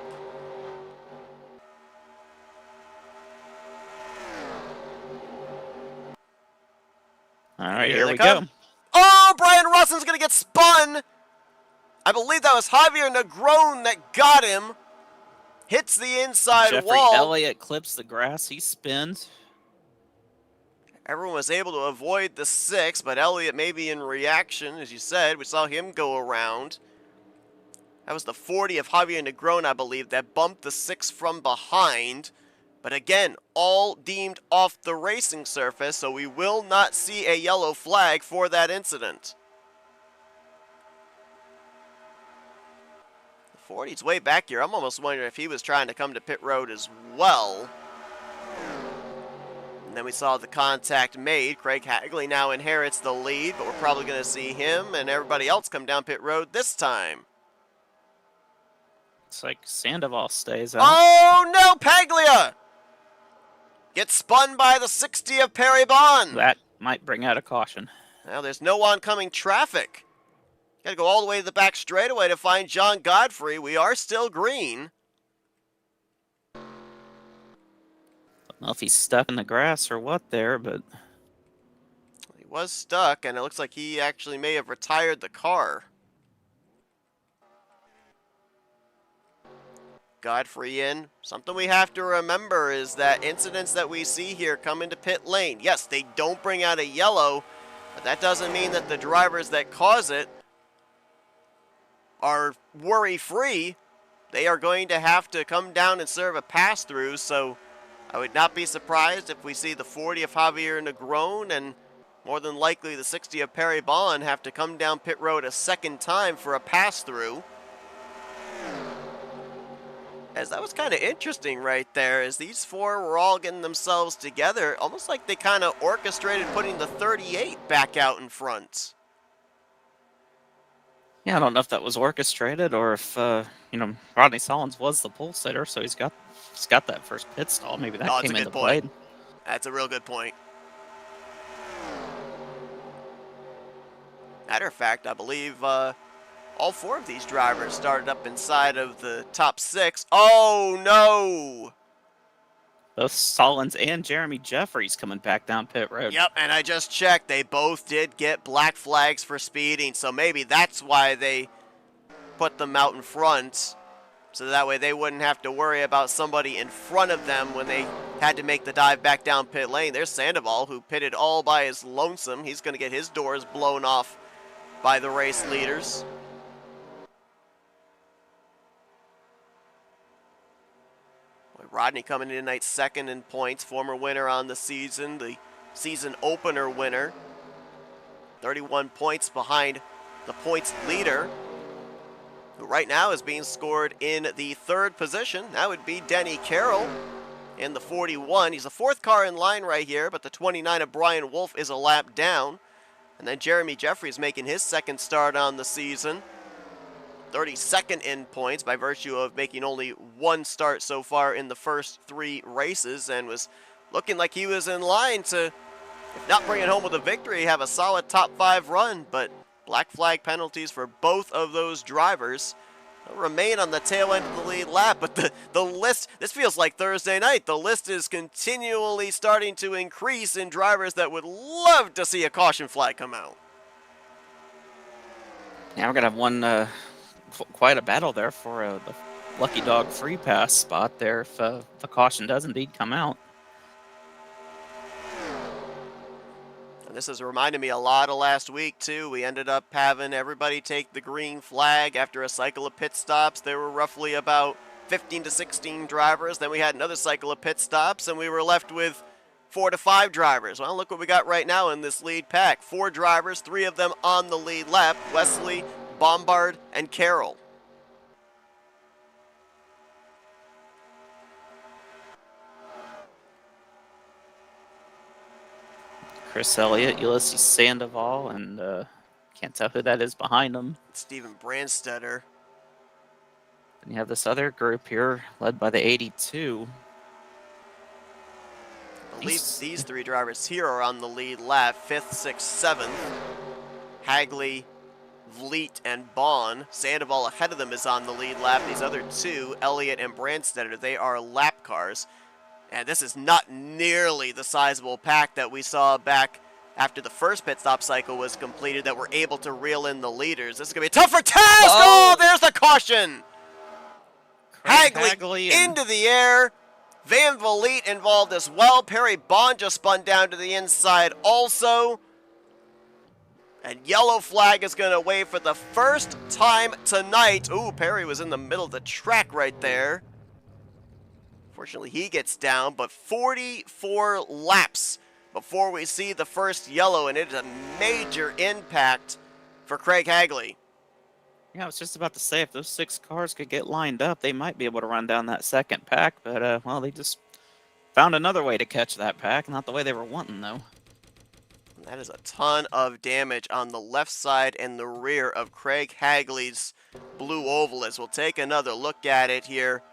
All right, here we go. Oh, Brian Russell's going to get spun. I believe that was Javier Negron that got him. Hits the inside Jeffrey wall. Elliott clips the grass. He spins. Everyone was able to avoid the 6, but Elliott maybe in reaction, as you said, we saw him go around. That was the 40 of Javier Negron, I believe, that bumped the 6 from behind. But again, all deemed off the racing surface, so we will not see a yellow flag for that incident. The 40's way back here. I'm almost wondering if he was trying to come to pit road as well. And then we saw the contact made. Craig Hagley now inherits the lead, but we're probably going to see him and everybody else come down pit road this time. It's like Sandoval stays out. Oh, no, Paglia! Gets spun by the 60 of Perry Bond. That might bring out a caution. Now there's no oncoming traffic. Got to go all the way to the back straightaway to find John Godfrey. We are still green. Don't know if he's stuck in the grass or what there, but he was stuck, and it looks like he actually may have retired the car. Godfrey in. Something we have to remember is that incidents that we see here come into pit lane. Yes, they don't bring out a yellow, but that doesn't mean that the drivers that cause it are worry-free. They are going to have to come down and serve a pass-through, so I would not be surprised if we see the 40 of Javier Negron and more than likely the 60 of Perry Bond have to come down pit road a second time for a pass-through. As that was kind of interesting right there, as these 4 were all getting themselves together, almost like they kind of orchestrated putting the 38 back out in front. yeah, I don't know if that was orchestrated or if Rodney Sollins was the pole sitter, so he's got that first pit stall. Maybe that came into play. That's a real good point. Matter of fact, I believe all 4 of these drivers started up inside of the top 6. Oh, no! Both Sollins and Jeremy Jeffries coming back down pit road. Yep, and I just checked. They both did get black flags for speeding, so maybe that's why they put them out in front. So that way they wouldn't have to worry about somebody in front of them when they had to make the dive back down pit lane. There's Sandoval, who pitted all by his lonesome. He's going to get his doors blown off by the race leaders. Rodney coming in tonight second in points, former winner on the season opener winner. 31 points behind the points leader, who right now is being scored in the third position. That would be Denny Carroll in the 41. He's the fourth car in line right here, but the 29 of Brian Wolf is a lap down. And then Jeremy Jeffries making his second start on the season. 32nd in points by virtue of making only one start so far in the first 3 races, and was looking like he was in line to, if not bring it home with a victory, have a solid top 5 run. But black flag penalties for both of those drivers. They'll remain on the tail end of the lead lap, but the list, this feels like Thursday night, the list is continually starting to increase in drivers that would love to see a caution flag come out. Now we're going to have one, quite a battle there for the Lucky Dog free pass spot there if the caution does indeed come out. This has reminded me a lot of last week, too. We ended up having everybody take the green flag after a cycle of pit stops. There were roughly about 15 to 16 drivers. Then we had another cycle of pit stops, and we were left with 4 to 5 drivers. Well, look what we got right now in this lead pack. 4 drivers, 3 of them on the lead lap. Wesley, Bombard, and Carroll. Chris Elliott, Ulysses Sandoval, and can't tell who that is behind them. Steven Brandstetter. And you have this other group here led by the 82. I believe these 3 drivers here are on the lead lap, 5th, 6th, 7th. Hagley, Vliet, and Bond. Sandoval ahead of them is on the lead lap. These other 2, Elliott and Brandstetter, they are lap cars. And this is not nearly the sizable pack that we saw back after the first pit stop cycle was completed that were able to reel in the leaders. This is going to be tough for Taz! Oh, there's the caution! Hagley into the air. Van Vliet involved as well. Perry Bond just spun down to the inside also. And yellow flag is going to wave for the first time tonight. Ooh, Perry was in the middle of the track right there. Fortunately, he gets down, but 44 laps before we see the first yellow, and it is a major impact for Craig Hagley. Yeah, I was just about to say, if those 6 cars could get lined up, they might be able to run down that second pack, but, well, they just found another way to catch that pack, not the way they were wanting, though. That is a ton of damage on the left side and the rear of Craig Hagley's blue oval, as we'll take another look at it here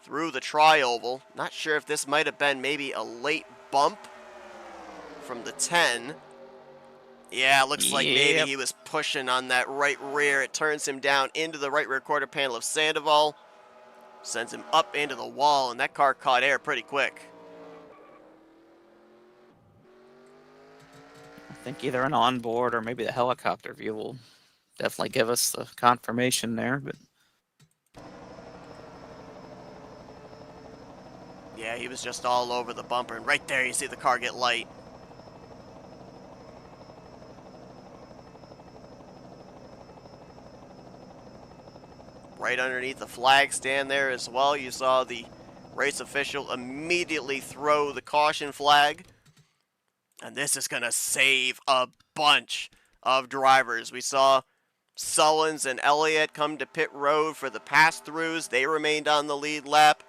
through the tri-oval. Not sure if this might have been maybe a late bump from the 10. Yeah, looks like maybe he was pushing on that right rear. It turns him down into the right rear quarter panel of Sandoval. Sends him up into the wall, and that car caught air pretty quick. I think either an onboard or maybe the helicopter view will definitely give us the confirmation there, but yeah, he was just all over the bumper, and right there you see the car get light. Right underneath the flag stand there as well, you saw the race official immediately throw the caution flag. And this is going to save a bunch of drivers. We saw Sullins and Elliott come to pit road for the pass-throughs. They remained on the lead lap.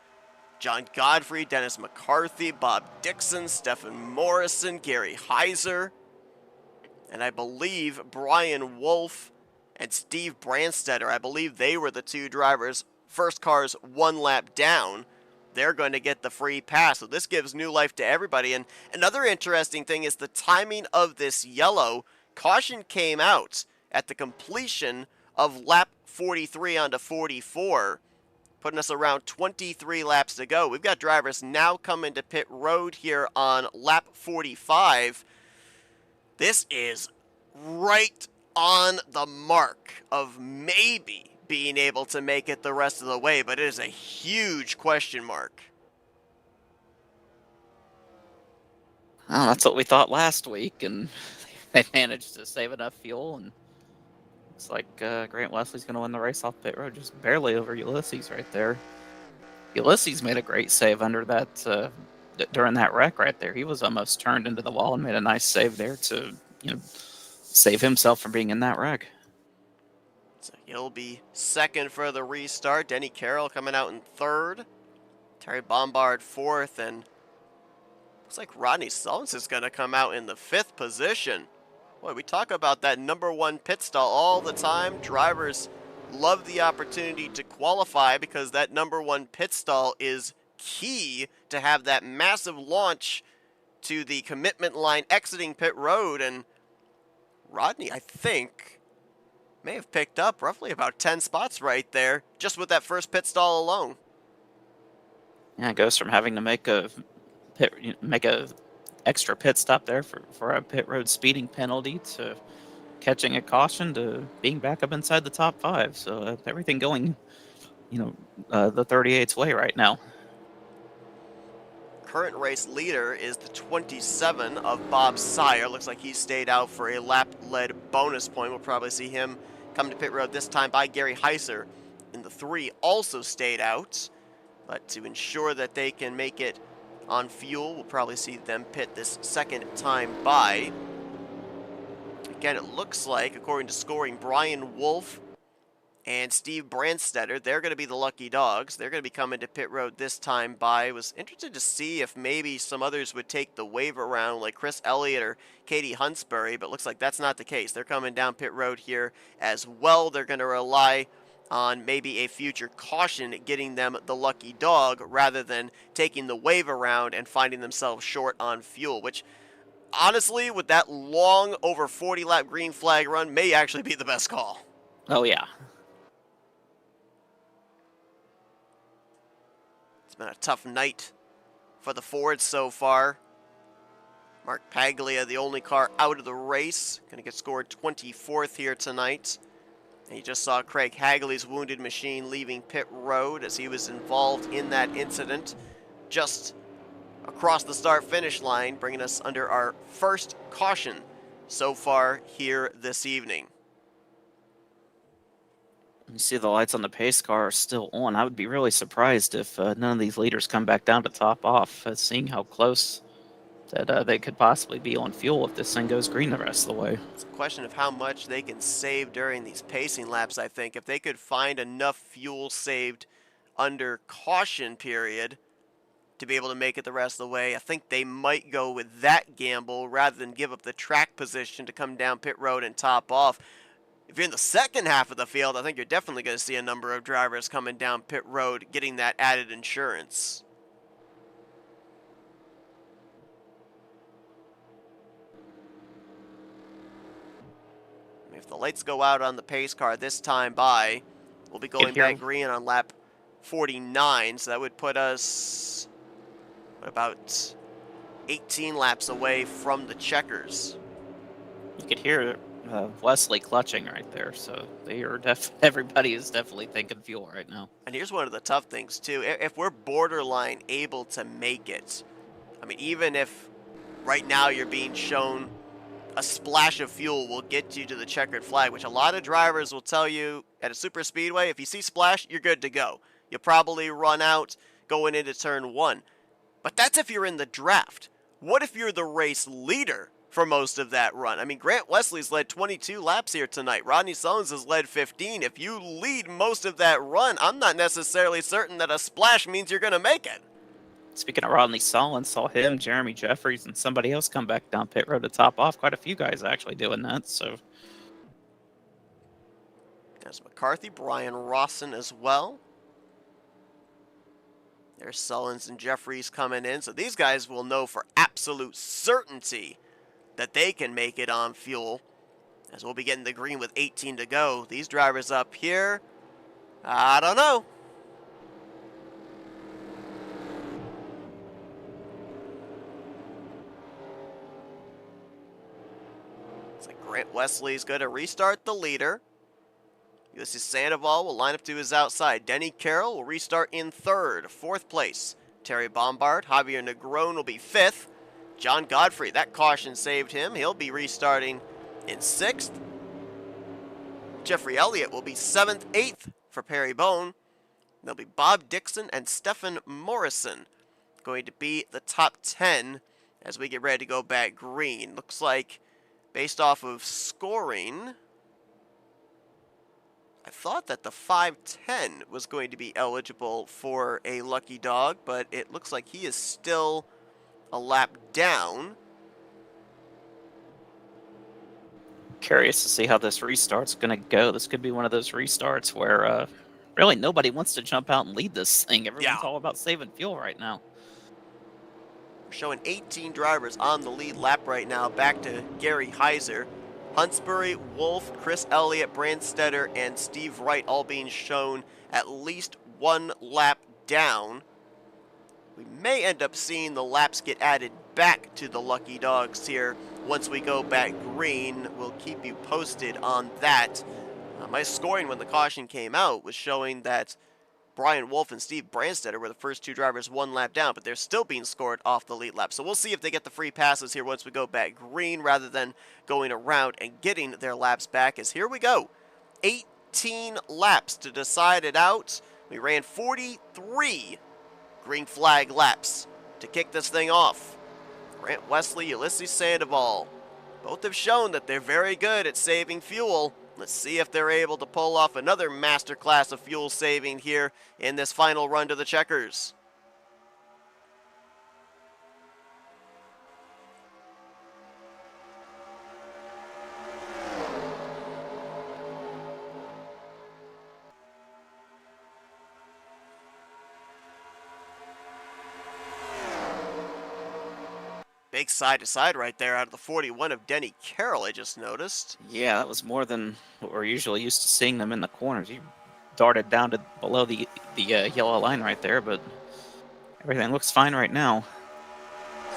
John Godfrey, Dennis McCarthy, Bob Dixon, Stephen Morrison, Gary Heiser, and I believe Brian Wolf and Steve Brandstetter. I believe they were the 2 drivers. First cars 1 lap down. They're going to get the free pass. So this gives new life to everybody. And another interesting thing is the timing of this yellow. Caution came out at the completion of lap 43 onto 44, putting us around 23 laps to go. We've got drivers now coming to pit road here on lap 45. This is right on the mark of maybe being able to make it the rest of the way, but it is a huge question mark. well, that's what we thought last week, and they managed to save enough fuel, and looks like Grant Wesley's going to win the race off pit road, just barely over Ulysses right there. Ulysses made a great save under that during that wreck right there. He was almost turned into the wall and made a nice save there to save himself from being in that wreck. So he'll be second for the restart. Denny Carroll coming out in third. Terry Bombard fourth, and looks like Rodney Sullins is going to come out in the fifth position. Boy, we talk about that #1 pit stall all the time. Drivers love the opportunity to qualify because that #1 pit stall is key to have that massive launch to the commitment line exiting pit road. And Rodney, I think, may have picked up roughly about 10 spots right there just with that first pit stall alone. Yeah, it goes from having to make a extra pit stop there for a pit road speeding penalty to catching a caution to being back up inside the top 5. So everything going, the 38's way right now. Current race leader is the 27 of Bob Sire. Looks like he stayed out for a lap-led bonus point. We'll probably see him come to pit road this time by Gary Heiser. In the 3 also stayed out, but to ensure that they can make it on fuel, we'll probably see them pit this second time by. Again, it looks like, according to scoring, Brian Wolf and Steve Brandstetter, they're going to be the lucky dogs. They're going to be coming to pit road this time by. Was interested to see if maybe some others would take the wave around, like Chris Elliott or Katie Huntsbury, but looks like that's not the case. They're coming down pit road here as well. They're going to rely on maybe a future caution getting them the lucky dog rather than taking the wave around and finding themselves short on fuel, which honestly, with that long over 40 lap green flag run, may actually be the best call. Oh yeah. It's been a tough night for the Fords so far. Mark Paglia, the only car out of the race, going to get scored 24th here tonight. And you just saw Craig Hagley's wounded machine leaving pit road as he was involved in that incident just across the start-finish line, bringing us under our first caution so far here this evening. You see the lights on the pace car are still on. I would be really surprised if none of these leaders come back down to top off, seeing how close that they could possibly be on fuel if this thing goes green the rest of the way. It's a question of how much they can save during these pacing laps, I think. If they could find enough fuel saved under caution period to be able to make it the rest of the way, I think they might go with that gamble rather than give up the track position to come down pit road and top off. If you're in the second half of the field, I think you're definitely going to see a number of drivers coming down pit road getting that added insurance. If the lights go out on the pace car this time by, we'll be going back green on lap 49, so that would put us about 18 laps away from the checkers. You could hear Wesley clutching right there, so they are everybody is definitely thinking fuel right now. And here's one of the tough things too. If we're borderline able to make it, I mean, even if right now you're being shown a splash of fuel will get you to the checkered flag, which a lot of drivers will tell you at a super speedway, if you see splash, you're good to go. You'll probably run out going into turn 1. But that's if you're in the draft. What if you're the race leader for most of that run? I mean, Grant Wesley's led 22 laps here tonight. Rodney Sullins has led 15. If you lead most of that run, I'm not necessarily certain that a splash means you're going to make it. Speaking of Rodney Sullins, saw him, Jeremy Jeffries, and somebody else come back down pit road to top off. Quite a few guys actually doing that. So there's McCarthy, Brian Rawson as well. There's Sullins and Jeffries coming in. So these guys will know for absolute certainty that they can make it on fuel, as we'll be getting the green with 18 to go. These drivers up here, I don't know. Grant Wesley's going to restart the leader. Ulysses Sandoval will line up to his outside. Denny Carroll will restart in third. Fourth place, Terry Bombard. Javier Negron will be fifth. John Godfrey, that caution saved him. He'll be restarting in sixth. Jeffrey Elliott will be seventh. Eighth for Perry Bone. There'll be Bob Dixon and Stephen Morrison going to be the top 10 as we get ready to go back green. Looks like, based off of scoring, I thought that the 510 was going to be eligible for a lucky dog, but it looks like he is still a lap down. Curious to see how this restart's going to go. This could be one of those restarts where really nobody wants to jump out and lead this thing. Everyone's all about saving fuel right now. We're showing 18 drivers on the lead lap right now, back to Gary Heiser. Huntsbury, Wolf, Chris Elliott, Brandstetter, and Steve Wright all being shown at least one lap down. We may end up seeing the laps get added back to the lucky dogs here once we go back green. We'll keep you posted on that. My scoring when the caution came out was showing that Brian Wolf and Steve Brandstetter were the first two drivers one lap down, but they're still being scored off the lead lap. So we'll see if they get the free passes here once we go back green rather than going around and getting their laps back, as here we go. 18 laps to decide it out. We ran 43 green flag laps to kick this thing off. Grant Wesley, Ulysses Sandoval, both have shown that they're very good at saving fuel. Let's see if they're able to pull off another masterclass of fuel saving here in this final run to the checkers. Big side-to-side right there out of the 41 of Denny Carroll, I just noticed. Yeah, that was more than what we're usually used to seeing them in the corners. He darted down to below the yellow line right there, but everything looks fine right now.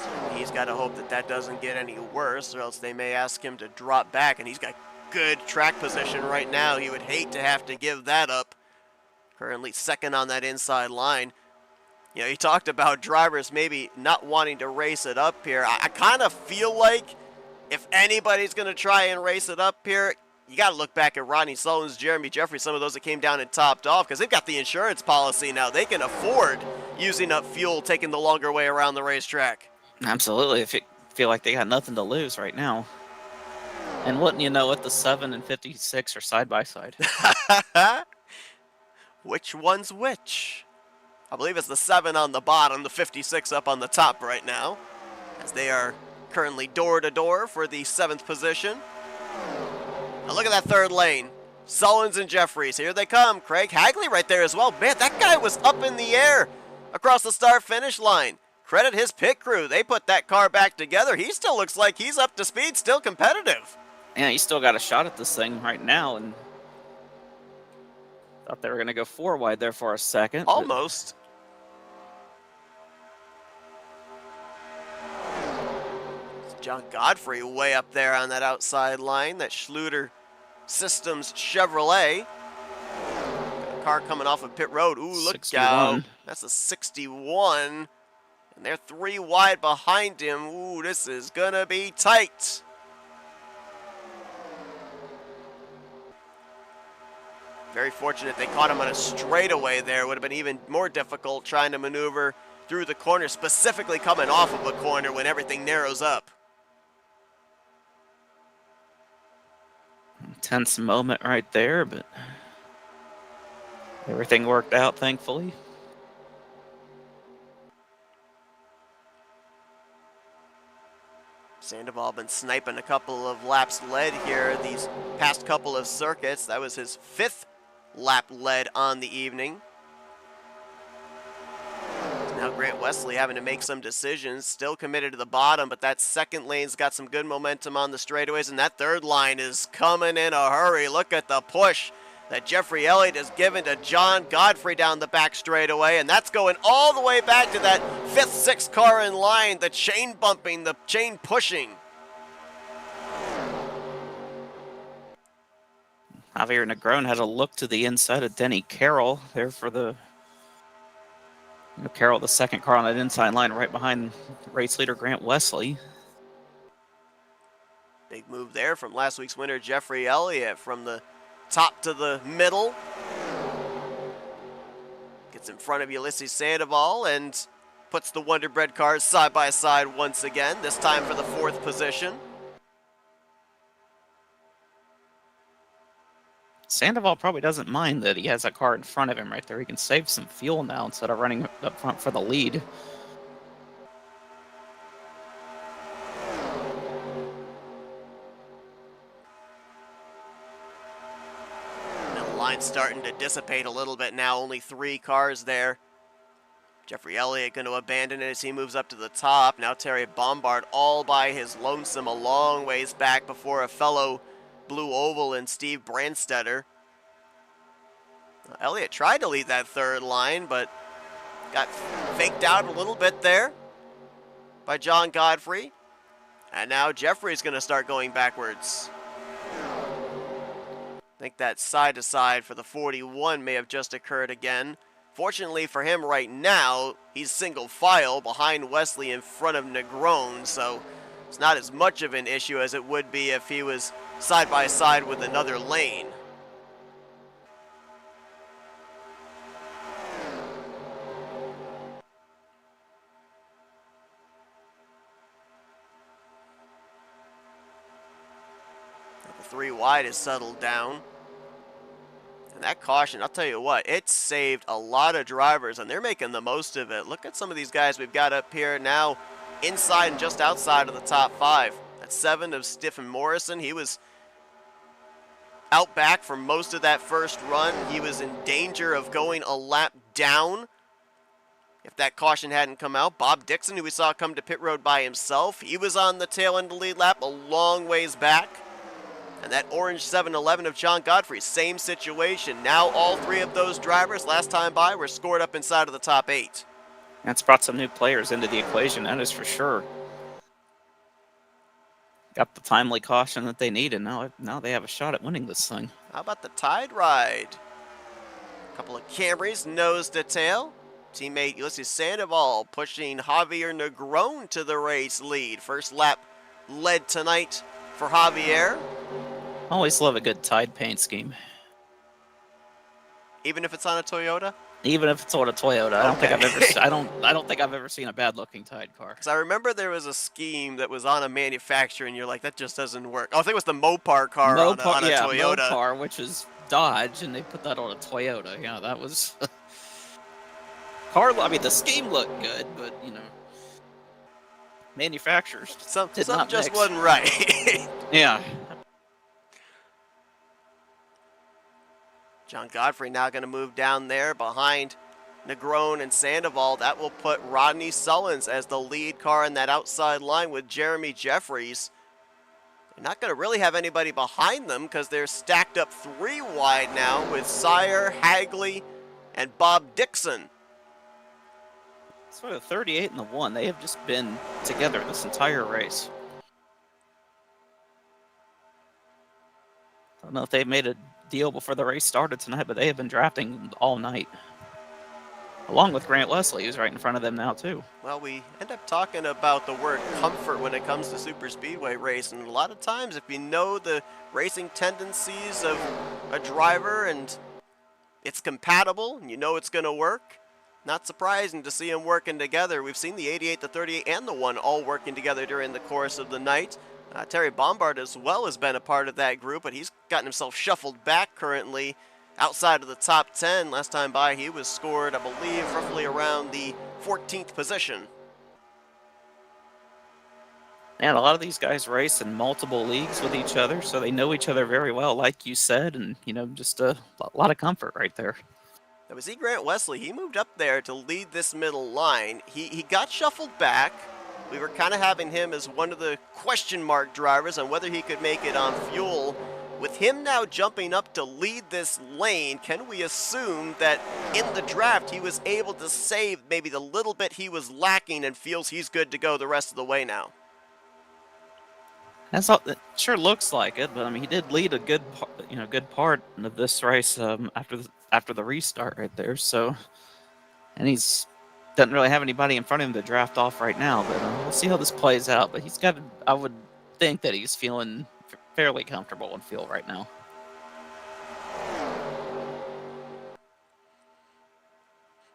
So he's got to hope that that doesn't get any worse, or else they may ask him to drop back, and he's got good track position right now. He would hate to have to give that up. Currently second on that inside line. You know, he talked about drivers maybe not wanting to race it up here. I kind of feel like if anybody's going to try and race it up here, you got to look back at Ronnie Sullivan's, Jeremy Jeffrey, some of those that came down and topped off, because they've got the insurance policy now. They can afford using up fuel, taking the longer way around the racetrack. Absolutely. If it feel like they got nothing to lose right now. And wouldn't you know it, the 7 and 56 are side by side. Which one's which? I believe it's the 7 on the bottom, the 56 up on the top right now, as they are currently door-to-door for the 7th position. Now look at that third lane. Sullins and Jeffries, here they come. Craig Hagley right there as well. Man, that guy was up in the air across the start-finish line. Credit his pit crew. They put that car back together. He still looks like he's up to speed, still competitive. Yeah, he's still got a shot at this thing right now, and thought they were going to go 4 wide there for a second. Almost. John Godfrey way up there on that outside line, that Schluter Systems Chevrolet. Got a car coming off of pit road. Ooh, look 61. out. That's a 61. And they're 3 wide behind him. Ooh, this is going to be tight. Very fortunate they caught him on a straightaway there. Would have been even more difficult trying to maneuver through the corner, specifically coming off of a corner when everything narrows up. Tense moment right there, but everything worked out, thankfully. Sandoval been sniping a couple of laps led here these past couple of circuits. That was his 5th lap led on the evening. Now Grant Wesley having to make some decisions, still committed to the bottom, but that second lane's got some good momentum on the straightaways, and that third line is coming in a hurry. Look at the push that Jeffrey Elliott has given to John Godfrey down the back straightaway, and that's going all the way back to that 5th, 6th car in line, the chain bumping, the chain pushing. Javier Negron had a look to the inside of Denny Carroll there for the Carroll, the second car on that inside line right behind race leader Grant Wesley. Big move there from last week's winner, Jeffrey Elliott, from the top to the middle. Gets in front of Ulysses Sandoval and puts the Wonder Bread cars side by side once again, this time for the 4th position. Sandoval probably doesn't mind that he has a car in front of him right there. He can save some fuel now instead of running up front for the lead. Line's starting to dissipate a little bit now, only 3 cars there. Jeffrey Elliott going to abandon it as he moves up to the top. Now Terry Bombard all by his lonesome a long ways back before a fellow Blue Oval and Steve Brandstetter. Elliott tried to lead that 3rd line, but got faked out a little bit there by John Godfrey. And now Jeffrey's going to start going backwards. I think that side-to-side for the 41 may have just occurred again. Fortunately for him right now, he's single file behind Wesley in front of Negron, so it's not as much of an issue as it would be if he was side-by-side with another lane. The 3 wide is settled down. And that caution, I'll tell you what, it saved a lot of drivers, and they're making the most of it. Look at some of these guys we've got up here now inside and just outside of the top 5. That's 7 of Stephen Morrison. He was out back for most of that first run. He was in danger of going a lap down if that caution hadn't come out. Bob Dixon, who we saw come to pit road by himself, he was on the tail end of the lead lap a long ways back. And that orange 711 of John Godfrey, same situation. Now all 3 of those drivers last time by were scored up inside of the top 8. That's brought some new players into the equation, that is for sure. Got the timely caution that they need, and now they have a shot at winning this thing. How about the Tide Ride? A couple of Camrys, nose to tail. Teammate Ulysses Sandoval pushing Javier Negron to the race lead. First lap led tonight for Javier. Always love a good Tide paint scheme. Even if it's on a Toyota? Even if it's on a Toyota. I don't Okay. think I don't think I've ever seen a bad looking Tide car. Because I remember there was a scheme that was on a manufacturer, and you're like, that just doesn't work. Oh, I think it was the Mopar car on a Toyota. Mopar, which is Dodge, and they put that on a Toyota. Yeah, that was car. I mean, the scheme looked good, but you know, manufacturers some did not just mix. wasn't right. Yeah. John Godfrey now going to move down there behind Negron and Sandoval. That will put Rodney Sullins as the lead car in that outside line with Jeremy Jeffries. They're not going to really have anybody behind them because they're stacked up 3 wide now with Sire, Hagley, and Bob Dixon. So the 38 and the 1, they have just been together this entire race. I don't know if they made a deal before the race started tonight, but they have been drafting all night. Along with Grant Leslie, who's right in front of them now, too. Well, we end up talking about the word comfort when it comes to super speedway racing. And a lot of times, if you know the racing tendencies of a driver and it's compatible and you know it's going to work, not surprising to see them working together. We've seen the 88, the 38, and the 1 all working together during the course of the night. Terry Bombard as well has been a part of that group, but he's gotten himself shuffled back currently outside of the top 10. Last time by, he was scored, I believe, roughly around the 14th position. And a lot of these guys race in multiple leagues with each other, so they know each other very well, like you said, and, you know, just a lot of comfort right there. That was Grant Wesley. He moved up there to lead this middle line. He got shuffled back. We were kind of having him as one of the question mark drivers on whether he could make it on fuel. With him now jumping up to lead this lane, can we assume that in the draft he was able to save maybe the little bit he was lacking and feels he's good to go the rest of the way now? That's all. It sure looks like it, but I mean, he did lead a good part of this race after the restart right there. So, and he's doesn't really have anybody in front of him to draft off right now. But we'll see how this plays out. But he's got. I would think that he's feeling fairly comfortable in field right now.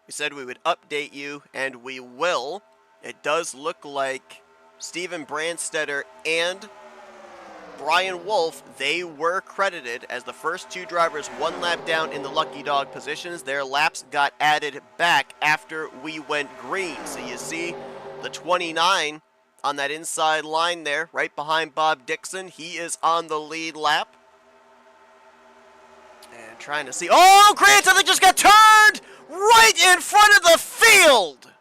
We said we would update you, and we will. It does look like Steven Brandstetter and Brian Wolf, they were credited as the first two drivers one lap down in the lucky dog positions. Their laps got added back after we went green. So you see the 29 on that inside line there, right behind Bob Dixon. He is on the lead lap. And trying to see. Oh, Grant, I think just got turned right in front of the field.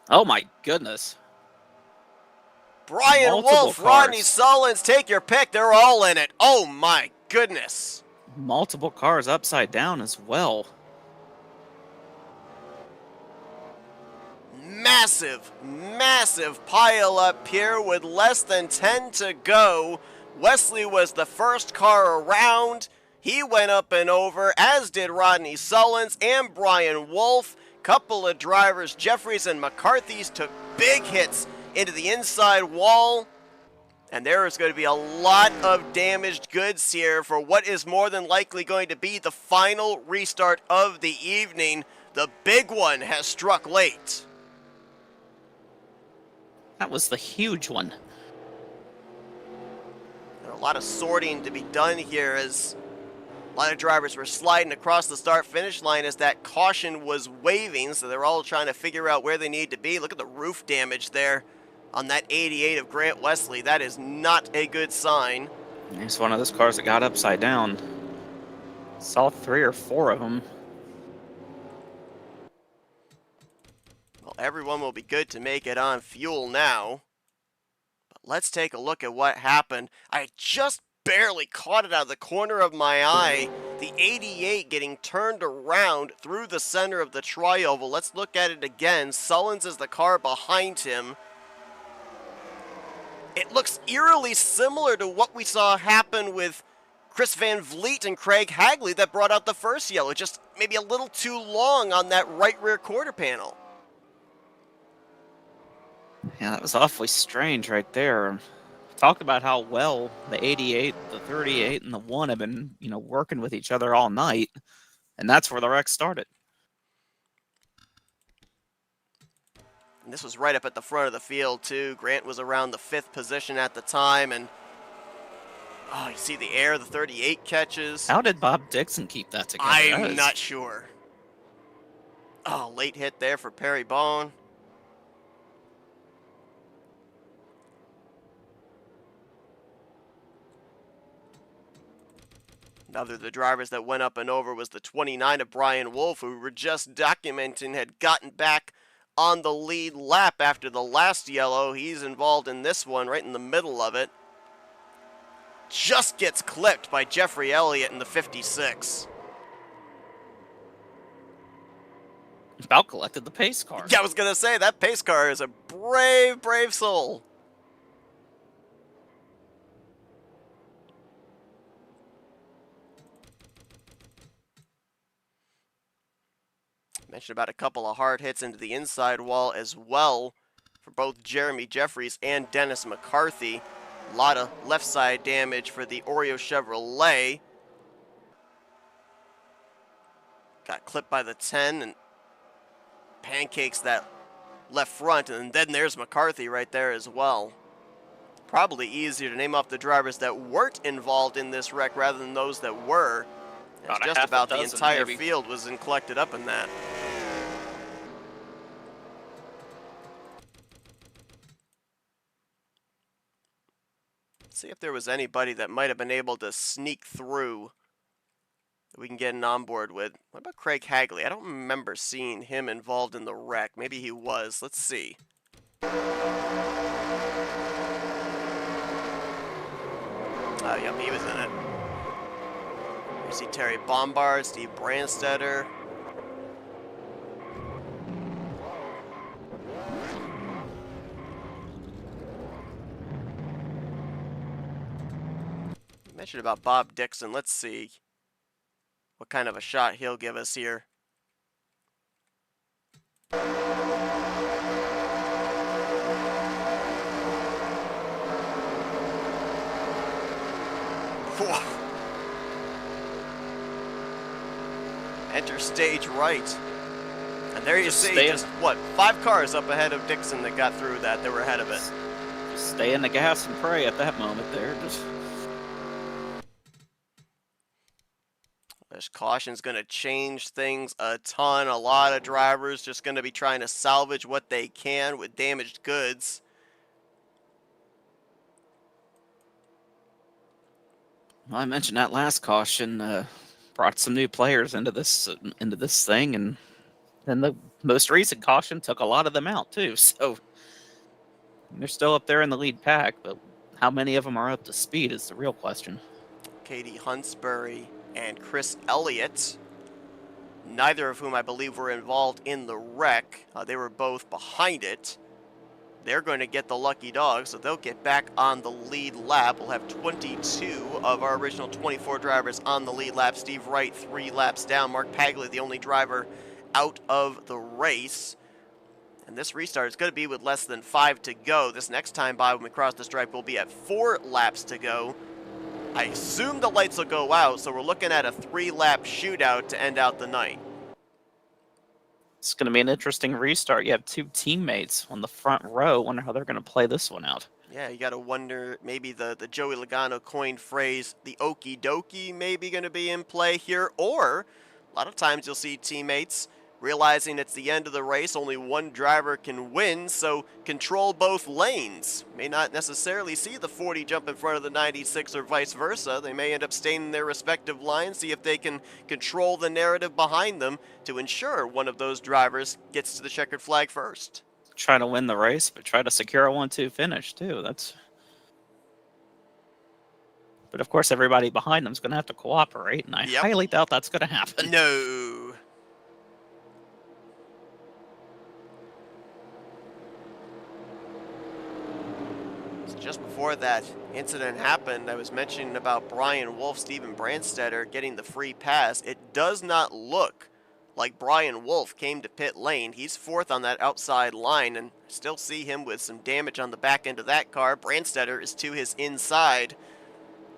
Oh my goodness. Brian Multiple Wolf, cars. Rodney Sullins, take your pick. They're all in it. Oh my goodness. Multiple cars upside down as well. Massive, massive pile up here with less than 10 to go. Wesley was the first car around. He went up and over, as did Rodney Sullins and Brian Wolf. Couple of drivers, Jeffries and McCarthy's, took big hits into the inside wall. And there is going to be a lot of damaged goods here for what is more than likely going to be the final restart of the evening. The big one has struck late. That was the huge one. A lot of sorting to be done here as a lot of drivers were sliding across the start-finish line as that caution was waving, so they're all trying to figure out where they need to be. Look at the roof damage there on that 88 of Grant Wesley. That is not a good sign. It's one of those cars that got upside down. Saw 3 or 4 of them. Well, everyone will be good to make it on fuel now. But let's take a look at what happened. I just barely caught it out of the corner of my eye. The 88 getting turned around through the center of the tri-oval. Let's look at it again. Sullins is the car behind him. It looks eerily similar to what we saw happen with Chris Van Vliet and Craig Hagley that brought out the first yellow. Just maybe a little too long on that right rear quarter panel. Yeah, that was awfully strange right there. Talked about how well the 88, the 38, and the 1 have been, working with each other all night. And that's where the wreck started. And this was right up at the front of the field, too. Grant was around the 5th position at the time. And, oh, you see the air the 38 catches. How did Bob Dixon keep that together? I'm not sure. Oh, late hit there for Perry Bone. Another of the drivers that went up and over was the 29 of Brian Wolf, who we were just documenting had gotten back on the lead lap after the last yellow. He's involved in this one right in the middle of it. Just gets clipped by Jeffrey Elliott in the 56. About collected the pace car. Yeah, I was going to say, that pace car is a brave, brave soul. Mentioned about a couple of hard hits into the inside wall as well for both Jeremy Jeffries and Dennis McCarthy. A lot of left side damage for the Oreo Chevrolet. Got clipped by the 10 and pancakes that left front, and then there's McCarthy right there as well. Probably easier to name off the drivers that weren't involved in this wreck rather than those that were. It's just about the entire field was collected up in that. Let's see if there was anybody that might have been able to sneak through that we can get an onboard with. What about Craig Hagley? I don't remember seeing him involved in the wreck. Maybe he was. Let's see. Oh, yep, he was in it. You see Terry Bombard, Steve Brandstetter. You mentioned about Bob Dixon. Let's see what kind of a shot he'll give us here. Enter stage right. And there you Just see, stay in- just what, 5 cars up ahead of Dixon that got through that were ahead of it. Just stay in the gas and pray at that moment there. This caution's going to change things a ton. A lot of drivers just going to be trying to salvage what they can with damaged goods. Well, I mentioned that last caution brought some new players into this thing, and then the most recent caution took a lot of them out too. So they're still up there in the lead pack, but how many of them are up to speed is the real question. Katie Huntsbury and Chris Elliott, neither of whom I believe were involved in the wreck. They were both behind it. They're going to get the lucky dog, so they'll get back on the lead lap. We'll have 22 of our original 24 drivers on the lead lap. Steve Wright 3 laps down. Mark Pagley, the only driver out of the race. And this restart is going to be with less than 5 to go. This next time by when we cross the stripe will be at 4 laps to go. I assume the lights will go out, so we're looking at a 3-lap shootout to end out the night. It's going to be an interesting restart. You have 2 teammates on the front row. Wonder how they're going to play this one out. Yeah, you got to wonder, maybe the Joey Logano coined phrase, the okie dokie, maybe going to be in play here. Or, a lot of times you'll see teammates realizing it's the end of the race, only one driver can win, so control both lanes. May not necessarily see the 40 jump in front of the 96 or vice versa. They may end up staying in their respective lines, see if they can control the narrative behind them to ensure one of those drivers gets to the checkered flag first. Try to win the race, but try to secure a 1-2 finish too. But of course, everybody behind them is going to have to cooperate, and I highly doubt that's going to happen. No. Just before that incident happened, I was mentioning about Brian Wolf, Steven Brandstetter getting the free pass. It does not look like Brian Wolf came to pit lane. He's 4th on that outside line, and still see him with some damage on the back end of that car. Brandstetter is to his inside.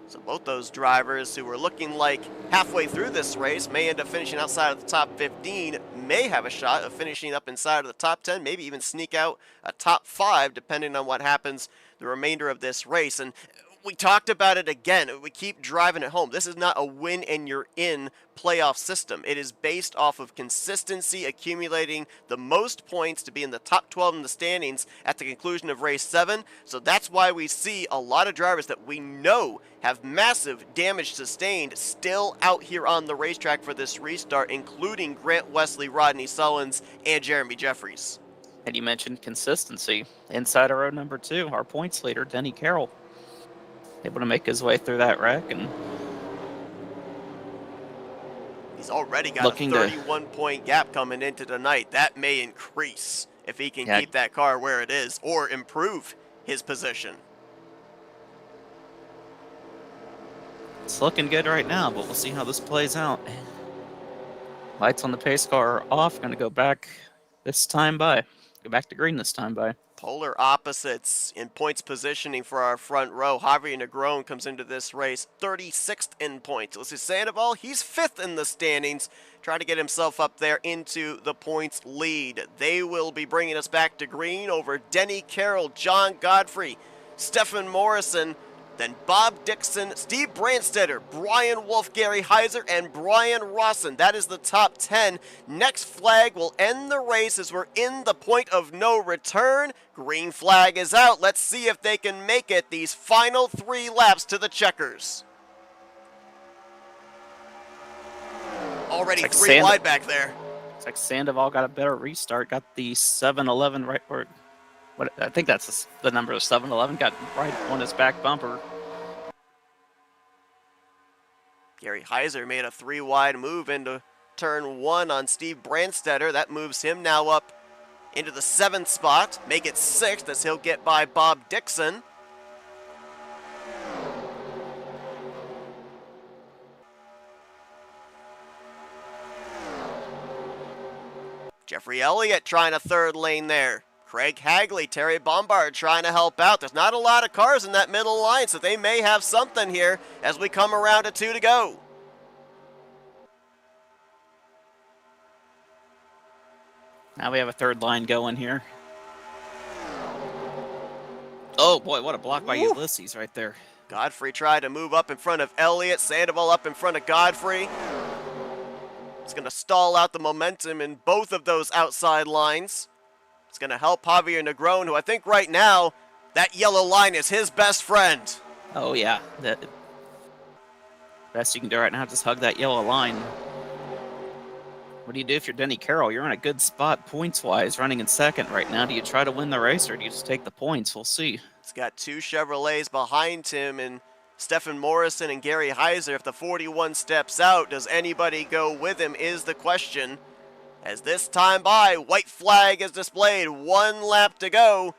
So both those drivers who were looking like halfway through this race may end up finishing outside of the top 15, may have a shot of finishing up inside of the top 10, maybe even sneak out a top 5, depending on what happens the remainder of this race. And we talked about it again. We keep driving it home. This is not a win and you're in playoff system. It is based off of consistency, accumulating the most points to be in the top 12 in the standings at the conclusion of race 7. So that's why we see a lot of drivers that we know have massive damage sustained still out here on the racetrack for this restart, including Grant Wesley, Rodney Sullins, and Jeremy Jeffries. And you mentioned consistency. Inside of row number 2, our points leader, Denny Carroll, able to make his way through that wreck, and he's already got a 31-point gap coming into tonight. That may increase if he can keep that car where it is or improve his position. It's looking good right now, but we'll see how this plays out. Lights on the pace car are off. Going to go back this time by. Go back to green this time by. Polar opposites in points positioning for our front row. Javier Negron comes into this race 36th in points. Luis Sandoval, he's 5th in the standings, trying to get himself up there into the points lead. They will be bringing us back to green over Denny Carroll, John Godfrey, Stephen Morrison, then Bob Dixon, Steve Brandstetter, Brian Wolf, Gary Heiser, and Brian Rawson. That is the top 10. Next flag will end the race as we're in the point of no return. Green flag is out. Let's see if they can make it these final 3 laps to the checkers. Already like 3 wide back there. It's like Sandoval got a better restart. Got the 7-11 right where. What, I think that's the number of 7-11, got right on his back bumper. Gary Heiser made a 3-wide move into turn 1 on Steve Brandstetter. That moves him now up into the 7th spot. Make it 6th as he'll get by Bob Dixon. Jeffrey Elliott trying a 3rd lane there. Craig Hagley, Terry Bombard trying to help out. There's not a lot of cars in that middle line, so they may have something here as we come around to 2 to go. Now we have a third line going here. Oh boy, what a block by Ulysses right there. Godfrey tried to move up in front of Elliott. Sandoval up in front of Godfrey. It's going to stall out the momentum in both of those outside lines. It's going to help Javier Negron, who I think right now, that yellow line is his best friend. Oh yeah, the best you can do right now is just hug that yellow line. What do you do if you're Denny Carroll? You're in a good spot points-wise, running in second right now. Do you try to win the race, or do you just take the points? We'll see. He's got 2 Chevrolets behind him, and Stephen Morrison and Gary Heiser. If the 41 steps out, does anybody go with him is the question. As this time by, white flag is displayed, 1 lap to go.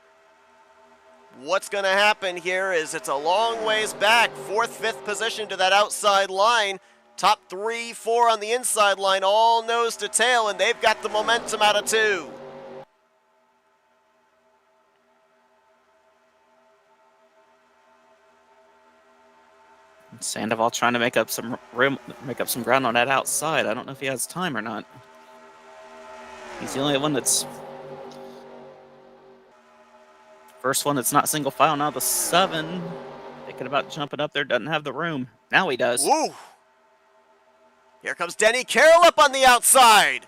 What's going to happen here is it's a long ways back, 4th, 5th position to that outside line. Top 3, 4 on the inside line, all nose to tail, and they've got the momentum out of 2. Sandoval trying to make up some room, make up some ground on that outside. I don't know if he has time or not. He's the only one that's first one that's not single file. Now the 7, thinking about jumping up there, doesn't have the room. Now he does. Woo! Here comes Denny Carroll up on the outside.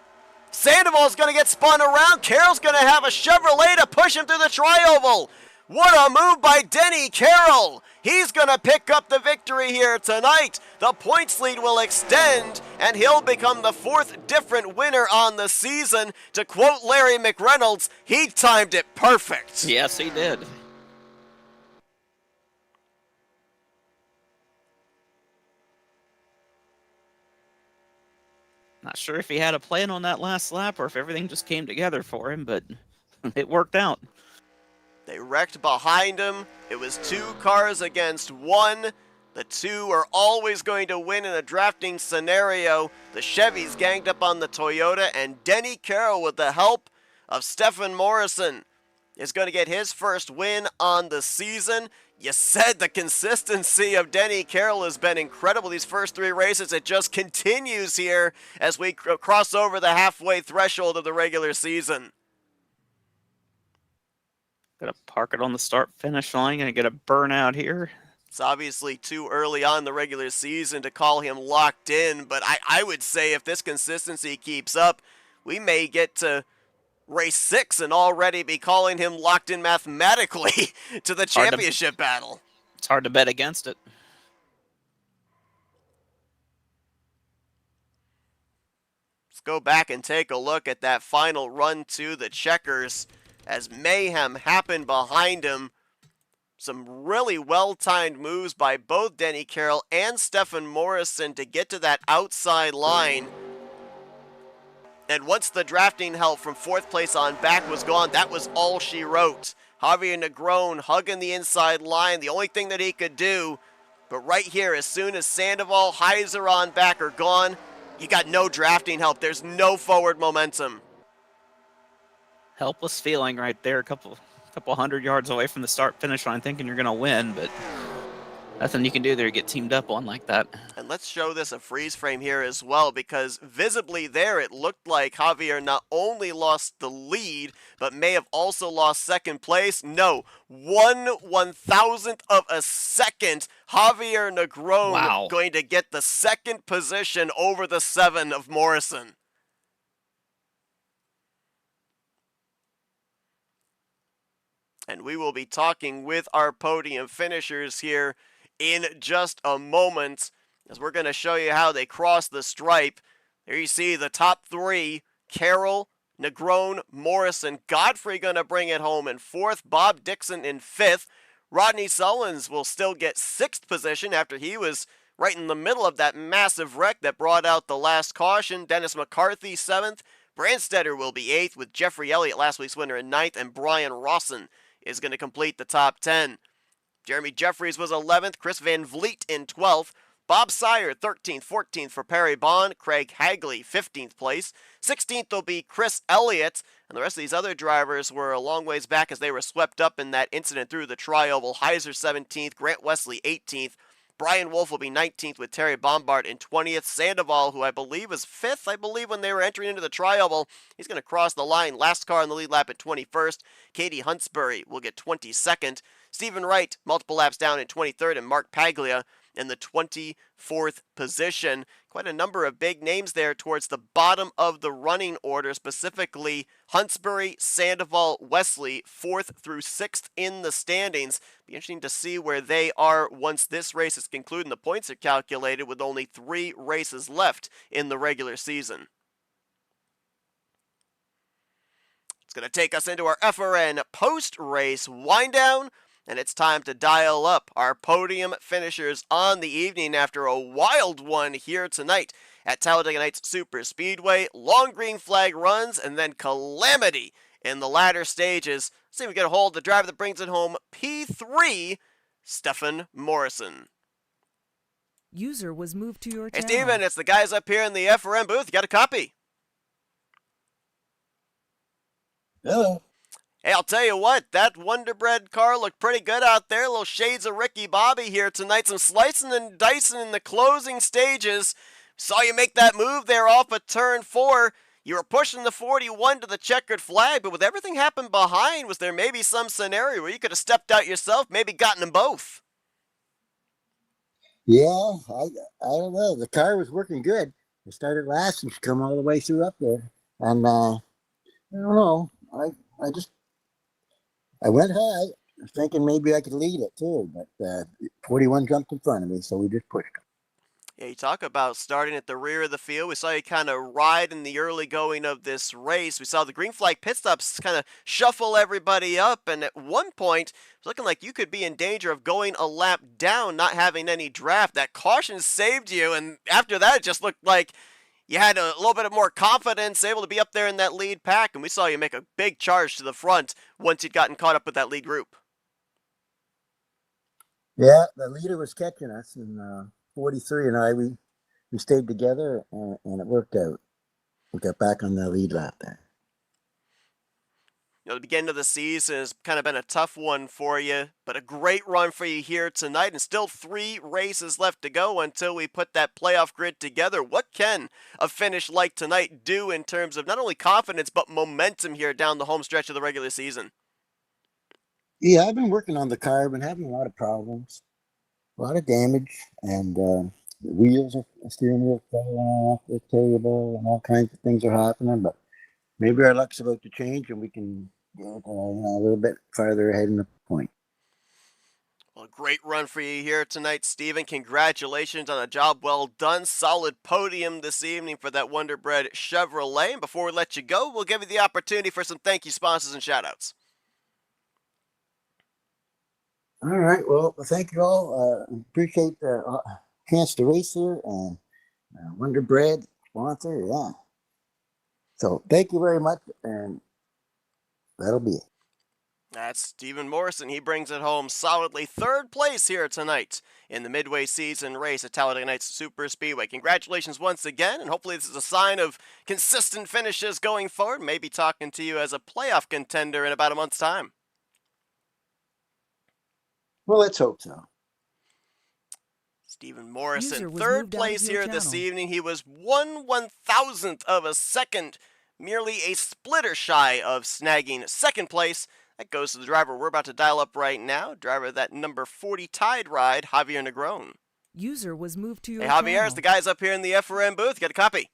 Sandoval's going to get spun around. Carroll's going to have a Chevrolet to push him through the tri-oval. What a move by Denny Carroll. He's going to pick up the victory here tonight. The points lead will extend, and he'll become the 4th different winner on the season. To quote Larry McReynolds, he timed it perfect. Yes, he did. Not sure if he had a plan on that last lap or if everything just came together for him, but it worked out. They wrecked behind him. It was 2 cars against 1. The 2 are always going to win in a drafting scenario. The Chevys ganged up on the Toyota, and Denny Carroll, with the help of Stephen Morrison, is going to get his first win on the season. You said the consistency of Denny Carroll has been incredible these first 3 races. It just continues here as we cross over the halfway threshold of the regular season. Gonna park it on the start-finish line. Gonna get a burnout here. It's obviously too early on in the regular season to call him locked in, but I would say if this consistency keeps up, we may get to race 6 and already be calling him locked in mathematically to the championship battle. It's hard to bet against it. Let's go back and take a look at that final run to the checkers as mayhem happened behind him. Some really well-timed moves by both Denny Carroll and Stephen Morrison to get to that outside line. And once the drafting help from 4th place on back was gone, that was all she wrote. Javier Negron hugging the inside line, the only thing that he could do. But right here, as soon as Sandoval, Heiser on back are gone, you got no drafting help. There's no forward momentum. Helpless feeling right there. A couple 100 yards away from the start-finish line, thinking you're going to win, but nothing you can do there to get teamed up on like that. And let's show this a freeze frame here as well, because visibly there it looked like Javier not only lost the lead, but may have also lost 2nd place. No, 1/1000th of a second. Javier Negron going to get the 2nd position over the 7 of Morrison. And we will be talking with our podium finishers here in just a moment, as we're going to show you how they cross the stripe. There you see the top 3, Carroll, Negron, Morrison. Godfrey going to bring it home in 4th, Bob Dixon in 5th. Rodney Sullins will still get 6th position after he was right in the middle of that massive wreck that brought out the last caution. Dennis McCarthy 7th. Brandstetter will be 8th, with Jeffrey Elliott, last week's winner, in 9th, and Brian Rawson is going to complete the top 10. Jeremy Jeffries was 11th, Chris Van Vliet in 12th, Bob Sire 13th, 14th for Perry Bond, Craig Hagley 15th place, 16th will be Chris Elliott, and the rest of these other drivers were a long ways back as they were swept up in that incident through the tri-oval. Heiser 17th, Grant Wesley 18th, Brian Wolf will be 19th with Terry Bombard in 20th. Sandoval, who I believe was 5th, I believe, when they were entering into the tri-oval, he's going to cross the line. Last car on the lead lap at 21st. Katie Huntsbury will get 22nd. Stephen Wright, multiple laps down in 23rd, and Mark Paglia in the 24th position. Quite a number of big names there towards the bottom of the running order, specifically Huntsbury, Sandoval, Wesley, 4th through 6th in the standings. Be interesting to see where they are once this race is concluded and the points are calculated with only 3 races left in the regular season. It's going to take us into our FRN post-race wind-down. And it's time to dial up our podium finishers on the evening after a wild one here tonight at Talladega Nights Super Speedway. Long green flag runs and then calamity in the latter stages. Let's see if we get a hold of the driver that brings it home, P3, Stephen Morrison. User was moved to your Hey, channel. Steven, it's the guys up here in the FRN booth. You got a copy? Hello. Hey, I'll tell you what, that Wonder Bread car looked pretty good out there. Little shades of Ricky Bobby here tonight. Some slicing and dicing in the closing stages. Saw you make that move there off of turn 4. You were pushing the 41 to the checkered flag, but with everything happened behind, was there maybe some scenario where you could have stepped out yourself, maybe gotten them both? Yeah, I don't know. The car was working good. It started last and come all the way through up there. And I don't know. I went high, thinking maybe I could lead it too, but 41 jumped in front of me, so we just pushed him. Yeah, you talk about starting at the rear of the field. We saw you kind of ride in the early going of this race. We saw the green flag pit stops kind of shuffle everybody up, and at one point, it was looking like you could be in danger of going a lap down, not having any draft. That caution saved you, and after that, it just looked like you had a little bit of more confidence, able to be up there in that lead pack, and we saw you make a big charge to the front once you'd gotten caught up with that lead group. Yeah, the leader was catching us, and 43 and I, we stayed together, and it worked out. We got back on the lead lap there. You know, the beginning of the season has kind of been a tough one for you, but a great run for you here tonight, and still 3 races left to go until we put that playoff grid together. What can a finish like tonight do in terms of not only confidence, but momentum here down the home stretch of the regular season? Yeah, I've been working on the car. I've been having a lot of problems, a lot of damage, and the wheels, the steering wheel falling off the table, and all kinds of things are happening, but maybe our luck's about to change and we can get a little bit farther ahead in the point. Well, a great run for you here tonight, Steven. Congratulations on a job well done. Solid podium this evening for that Wonder Bread Chevrolet. And before we let you go, we'll give you the opportunity for some thank you sponsors and shout-outs. All right. Well, thank you all. Appreciate the chance to race here, and Wonder Bread sponsor. Yeah. So thank you very much, and that'll be it. That's Stephen Morrison. He brings it home solidly. 3rd place here tonight in the midway season race at Talladega Nights Super Speedway. Congratulations once again, and hopefully this is a sign of consistent finishes going forward. Maybe talking to you as a playoff contender in about a month's time. Well, let's hope so. Stephen Morrison, User was 3rd moved out of place your here this channel. evening. He was 1/1000th of a second, merely a splitter shy of snagging 2nd place. That goes to the driver we're about to dial up right now, driver of that number 40 Tide ride, Javier Negron. User was moved to your Hey, Javier, channel. it's the guys up here in the FRN booth. Got a copy?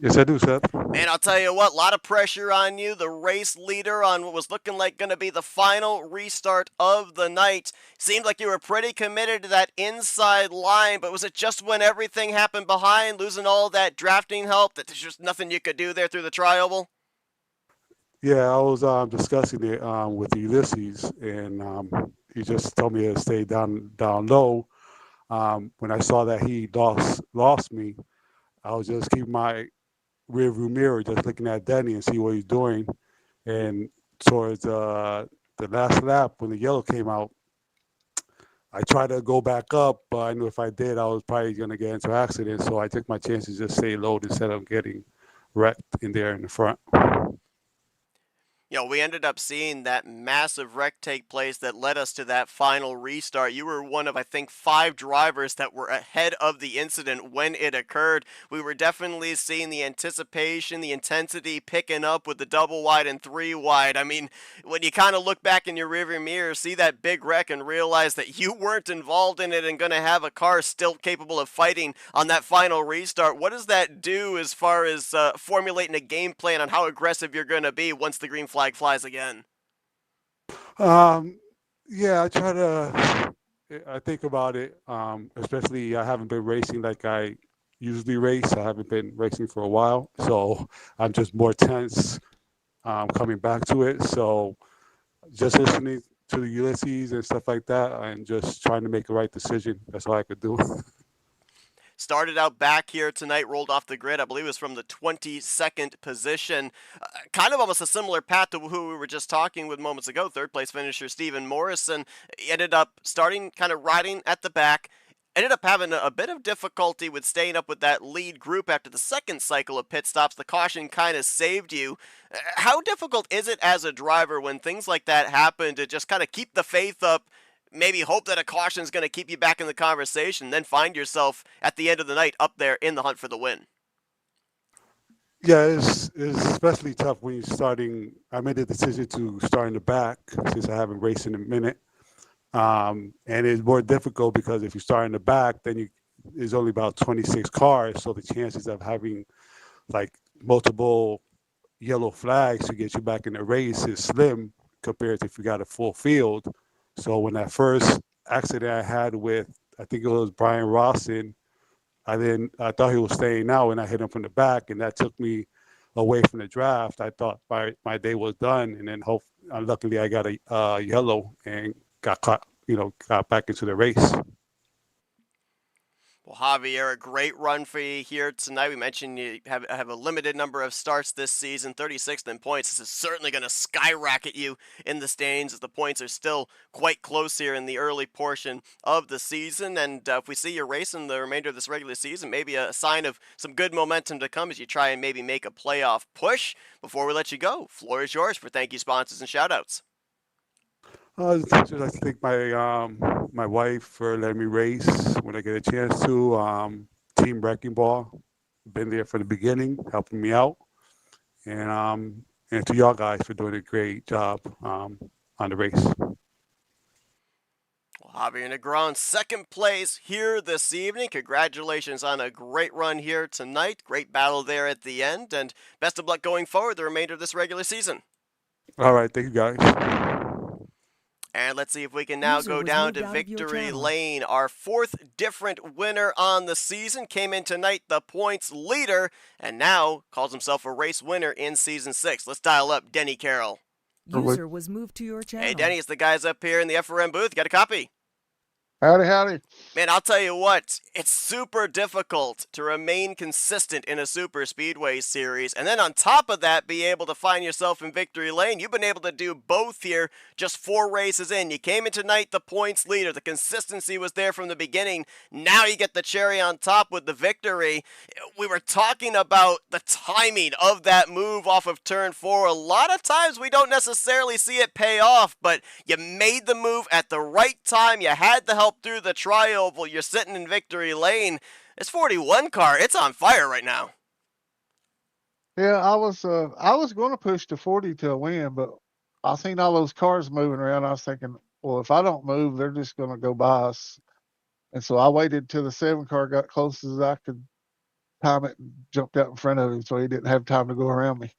Yes, I do, Seth. Man, I'll tell you what, a lot of pressure on you, the race leader on what was looking like going to be the final restart of the night. Seemed like you were pretty committed to that inside line, but was it just when everything happened behind, losing all that drafting help, that there's just nothing you could do there through the tri-oval? Yeah, I was discussing it with Ulysses, and he just told me to stay down low. When I saw that he lost me, I was just keeping my rear view mirror, just looking at Denny and see what he's doing. And towards the last lap, when the yellow came out, I tried to go back up, but I knew if I did, I was probably going to get into an accident. So I took my chances, just stay low instead of getting wrecked in there in the front. We ended up seeing that massive wreck take place that led us to that final restart. You were one of, I think, 5 drivers that were ahead of the incident when it occurred. We were definitely seeing the anticipation, the intensity picking up with the double wide and 3 wide. I mean, when you kind of look back in your rearview mirror, see that big wreck and realize that you weren't involved in it and going to have a car still capable of fighting on that final restart, what does that do as far as formulating a game plan on how aggressive you're going to be once the green flag flies again? Yeah, I think about it, especially I haven't been racing like I usually race. I haven't been racing for a while, so I'm just more tense coming back to it. So just listening to the Ulysses and stuff like that and just trying to make the right decision. That's all I could do. Started out back here tonight, rolled off the grid. I believe it was from the 22nd position. Kind of almost a similar path to who we were just talking with moments ago. Third place finisher Stephen Morrison ended up starting kind of riding at the back. Ended up having a bit of difficulty with staying up with that lead group after the second cycle of pit stops. The caution kind of saved you. How difficult is it as a driver when things like that happen to just kind of keep the faith up, maybe hope that a caution is going to keep you back in the conversation, then find yourself at the end of the night up there in the hunt for the win? Yeah, it's especially tough when you're starting. I made the decision to start in the back since I haven't raced in a minute. And it's more difficult because if you start in the back, then there's only about 26 cars. So the chances of having like multiple yellow flags to get you back in the race is slim compared to if you got a full field. So when that first accident I had with, I think it was Brian Rawson, I thought he was staying out and I hit him from the back and that took me away from the draft. I thought my day was done and then luckily I got a yellow and got caught, got back into the race. Well, Javier, a great run for you here tonight. We mentioned you have a limited number of starts this season, 36th in points. This is certainly going to skyrocket you in the standings as the points are still quite close here in the early portion of the season. And if we see you racing the remainder of this regular season, maybe a sign of some good momentum to come as you try and maybe make a playoff push. Before we let you go, floor is yours for thank you sponsors and shout-outs. I'd like to thank my wife for letting me race when I get a chance to. Team Wrecking Ball, been there from the beginning, helping me out, and to y'all guys for doing a great job on the race. Well, Javier Negron, second place here this evening. Congratulations on a great run here tonight. Great battle there at the end, and best of luck going forward the remainder of this regular season. All right, thank you guys. And let's see if we can now go down to victory lane. Our 4th different winner on the season came in tonight the points leader and now calls himself a race winner in season 6. Let's dial up Denny Carroll. User was moved to your channel. Hey Denny, it's the guys up here in the FRM booth. You got a copy? Howdy, howdy. Man, I'll tell you what, it's super difficult to remain consistent in a super speedway series, and then on top of that, be able to find yourself in victory lane. You've been able to do both here, just 4 races in. You came in tonight the points leader. The consistency was there from the beginning. Now you get the cherry on top with the victory. We were talking about the timing of that move off of turn 4. A lot of times we don't necessarily see it pay off, but you made the move at the right time. You had the help through the tri-oval. You're sitting in victory lane. This 41 car, it's on fire right now. Yeah, I was going to push to 40 to a win, but I seen all those cars moving around. I was thinking, well, if I don't move, they're just going to go by us. And so I waited till the 7 car got close as I could time it and jumped out in front of him so he didn't have time to go around me.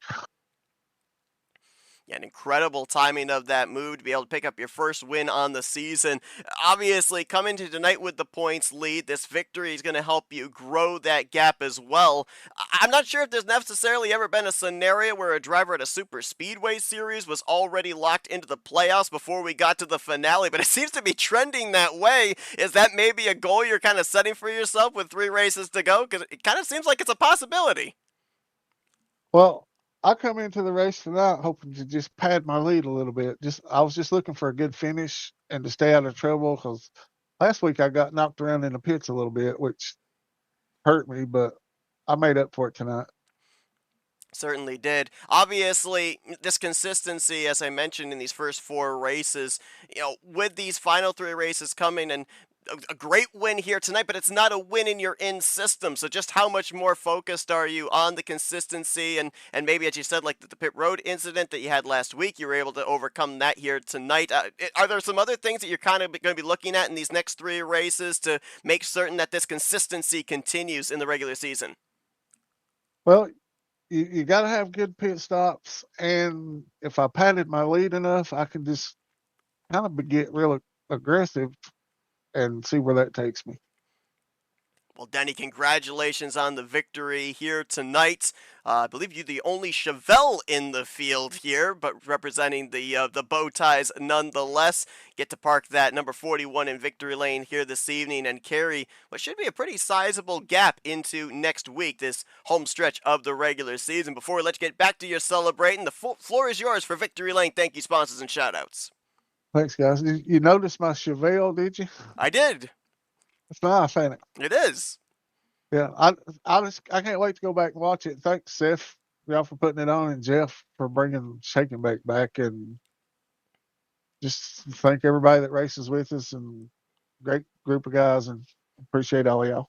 Yeah, an incredible timing of that move to be able to pick up your first win on the season. Obviously, coming to tonight with the points lead, this victory is going to help you grow that gap as well. I'm not sure if there's necessarily ever been a scenario where a driver at a super speedway series was already locked into the playoffs before we got to the finale, but it seems to be trending that way. Is that maybe a goal you're kind of setting for yourself with 3 races to go? Because it kind of seems like it's a possibility. Well, I come into the race tonight hoping to just pad my lead a little bit. I was just looking for a good finish and to stay out of trouble because last week I got knocked around in the pits a little bit, which hurt me, but I made up for it tonight. Certainly did. Obviously, this consistency, as I mentioned in these first 4 races, with these final 3 races coming, and a great win here tonight, but it's not a win in your in system. So just how much more focused are you on the consistency and maybe, as you said, like the pit road incident that you had last week, you were able to overcome that here tonight. Are there some other things that you're kind of going to be looking at in these next 3 races to make certain that this consistency continues in the regular season? Well, you got to have good pit stops, and if I padded my lead enough, I can just kind of get real aggressive and see where that takes me. Well, Denny, congratulations on the victory here tonight. I believe you're the only Chevelle in the field here, but representing the bow ties nonetheless. Get to park that number 41 in victory lane here this evening and carry what should be a pretty sizable gap into next week, this home stretch of the regular season. Before we let you get back to your celebrating, the floor is yours for victory lane. Thank you, sponsors and shout-outs. Thanks, guys. You noticed my Chevelle, did you? I did. It's nice, ain't it? It is. Yeah, I can't wait to go back and watch it. Thanks, Seth, y'all for putting it on, and Jeff for bringing Shaking Bake back, and just thank everybody that races with us, and great group of guys, and appreciate all of y'all.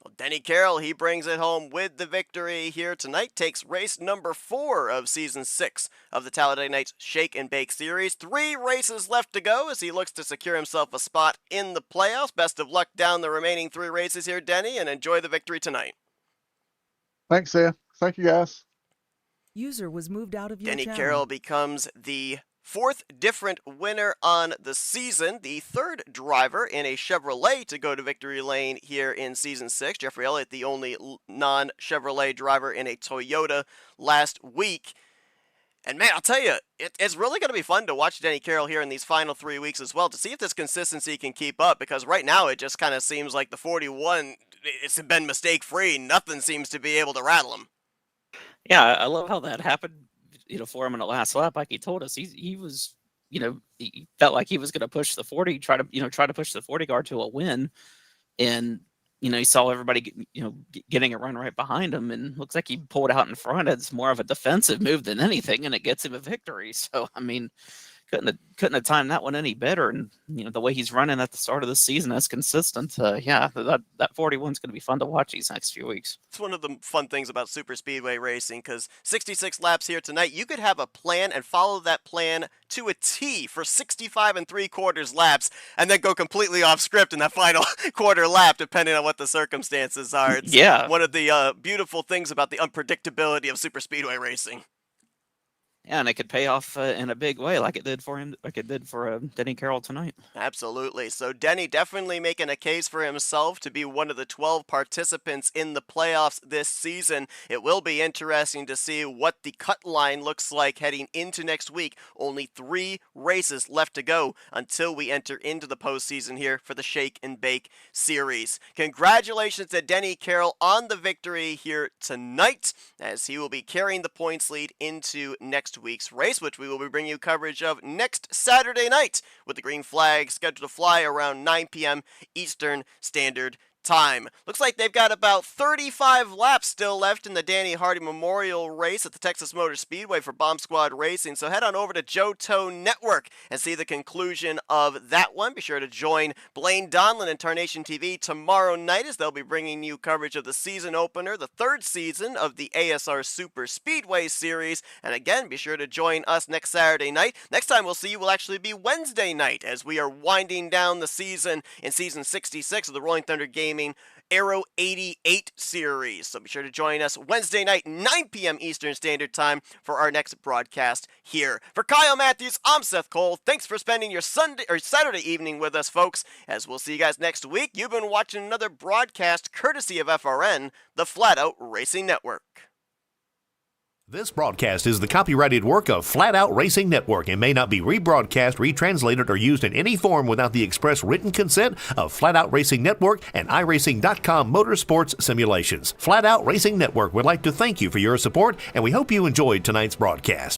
Well, Denny Carroll, he brings it home with the victory here tonight. Takes race number 4 of season 6 of the Talladega Nights Shake and Bake Series. 3 races left to go as he looks to secure himself a spot in the playoffs. Best of luck down the remaining 3 races here, Denny, and enjoy the victory tonight. Thanks, Seth. Thank you, guys. User was moved out of your Denny channel. Carroll becomes the 4th different winner on the season, the 3rd driver in a Chevrolet to go to victory lane here in season 6. Jeffrey Elliott, the only non-Chevrolet driver in a Toyota last week. And man, I'll tell you, it's really going to be fun to watch Denny Carroll here in these final 3 weeks as well, to see if this consistency can keep up, because right now it just kind of seems like the 41, it's been mistake-free. Nothing seems to be able to rattle him. Yeah, I love how that happened, for him in the last lap. Like he told us, he was, he felt like he was going to push the 40, try to push the 40 guard to a win. And, he saw everybody, getting a run right behind him, and looks like he pulled out in front. It's more of a defensive move than anything, and it gets him a victory. So, I mean, couldn't have timed that one any better. And, the way he's running at the start of the season, that's consistent. Yeah, that 41's going to be fun to watch these next few weeks. It's one of the fun things about super speedway racing, because 66 laps here tonight, you could have a plan and follow that plan to a T for 65 3/4 laps, and then go completely off script in that final quarter lap, depending on what the circumstances are. It's one of the beautiful things about the unpredictability of super speedway racing. Yeah, and it could pay off in a big way, like it did for him, like it did for Denny Carroll tonight. Absolutely. So Denny definitely making a case for himself to be one of the 12 participants in the playoffs this season. It will be interesting to see what the cut line looks like heading into next week. Only 3 races left to go until we enter into the postseason here for the Shake and Bake Series. Congratulations to Denny Carroll on the victory here tonight, as he will be carrying the points lead into next week's race, which we will be bringing you coverage of next Saturday night, with the green flag scheduled to fly around 9 p.m. Eastern Standard Time. Looks like they've got about 35 laps still left in the Danny Hardy Memorial Race at the Texas Motor Speedway for Bomb Squad Racing, so head on over to Johto Network and see the conclusion of that one. Be sure to join Blaine Donlin and Tarnation TV tomorrow night, as they'll be bringing you coverage of the season opener, the 3rd season of the ASR Super Speedway Series, and again, be sure to join us next Saturday night. Next time we'll see you will actually be Wednesday night, as we are winding down the season in season 66 of the Rolling Thunder Gaming Aero 88 series. So be sure to join us Wednesday night, 9 p.m. Eastern Standard Time for our next broadcast here. For Kyle Matthews, I'm Seth Cole. Thanks for spending your Saturday evening with us, folks. As we'll see you guys next week, you've been watching another broadcast courtesy of FRN, the Flatout Racing Network. This broadcast is the copyrighted work of Flatout Racing Network and may not be rebroadcast, retranslated, or used in any form without the express written consent of Flatout Racing Network and iRacing.com Motorsports Simulations. Flatout Racing Network would like to thank you for your support, and we hope you enjoyed tonight's broadcast.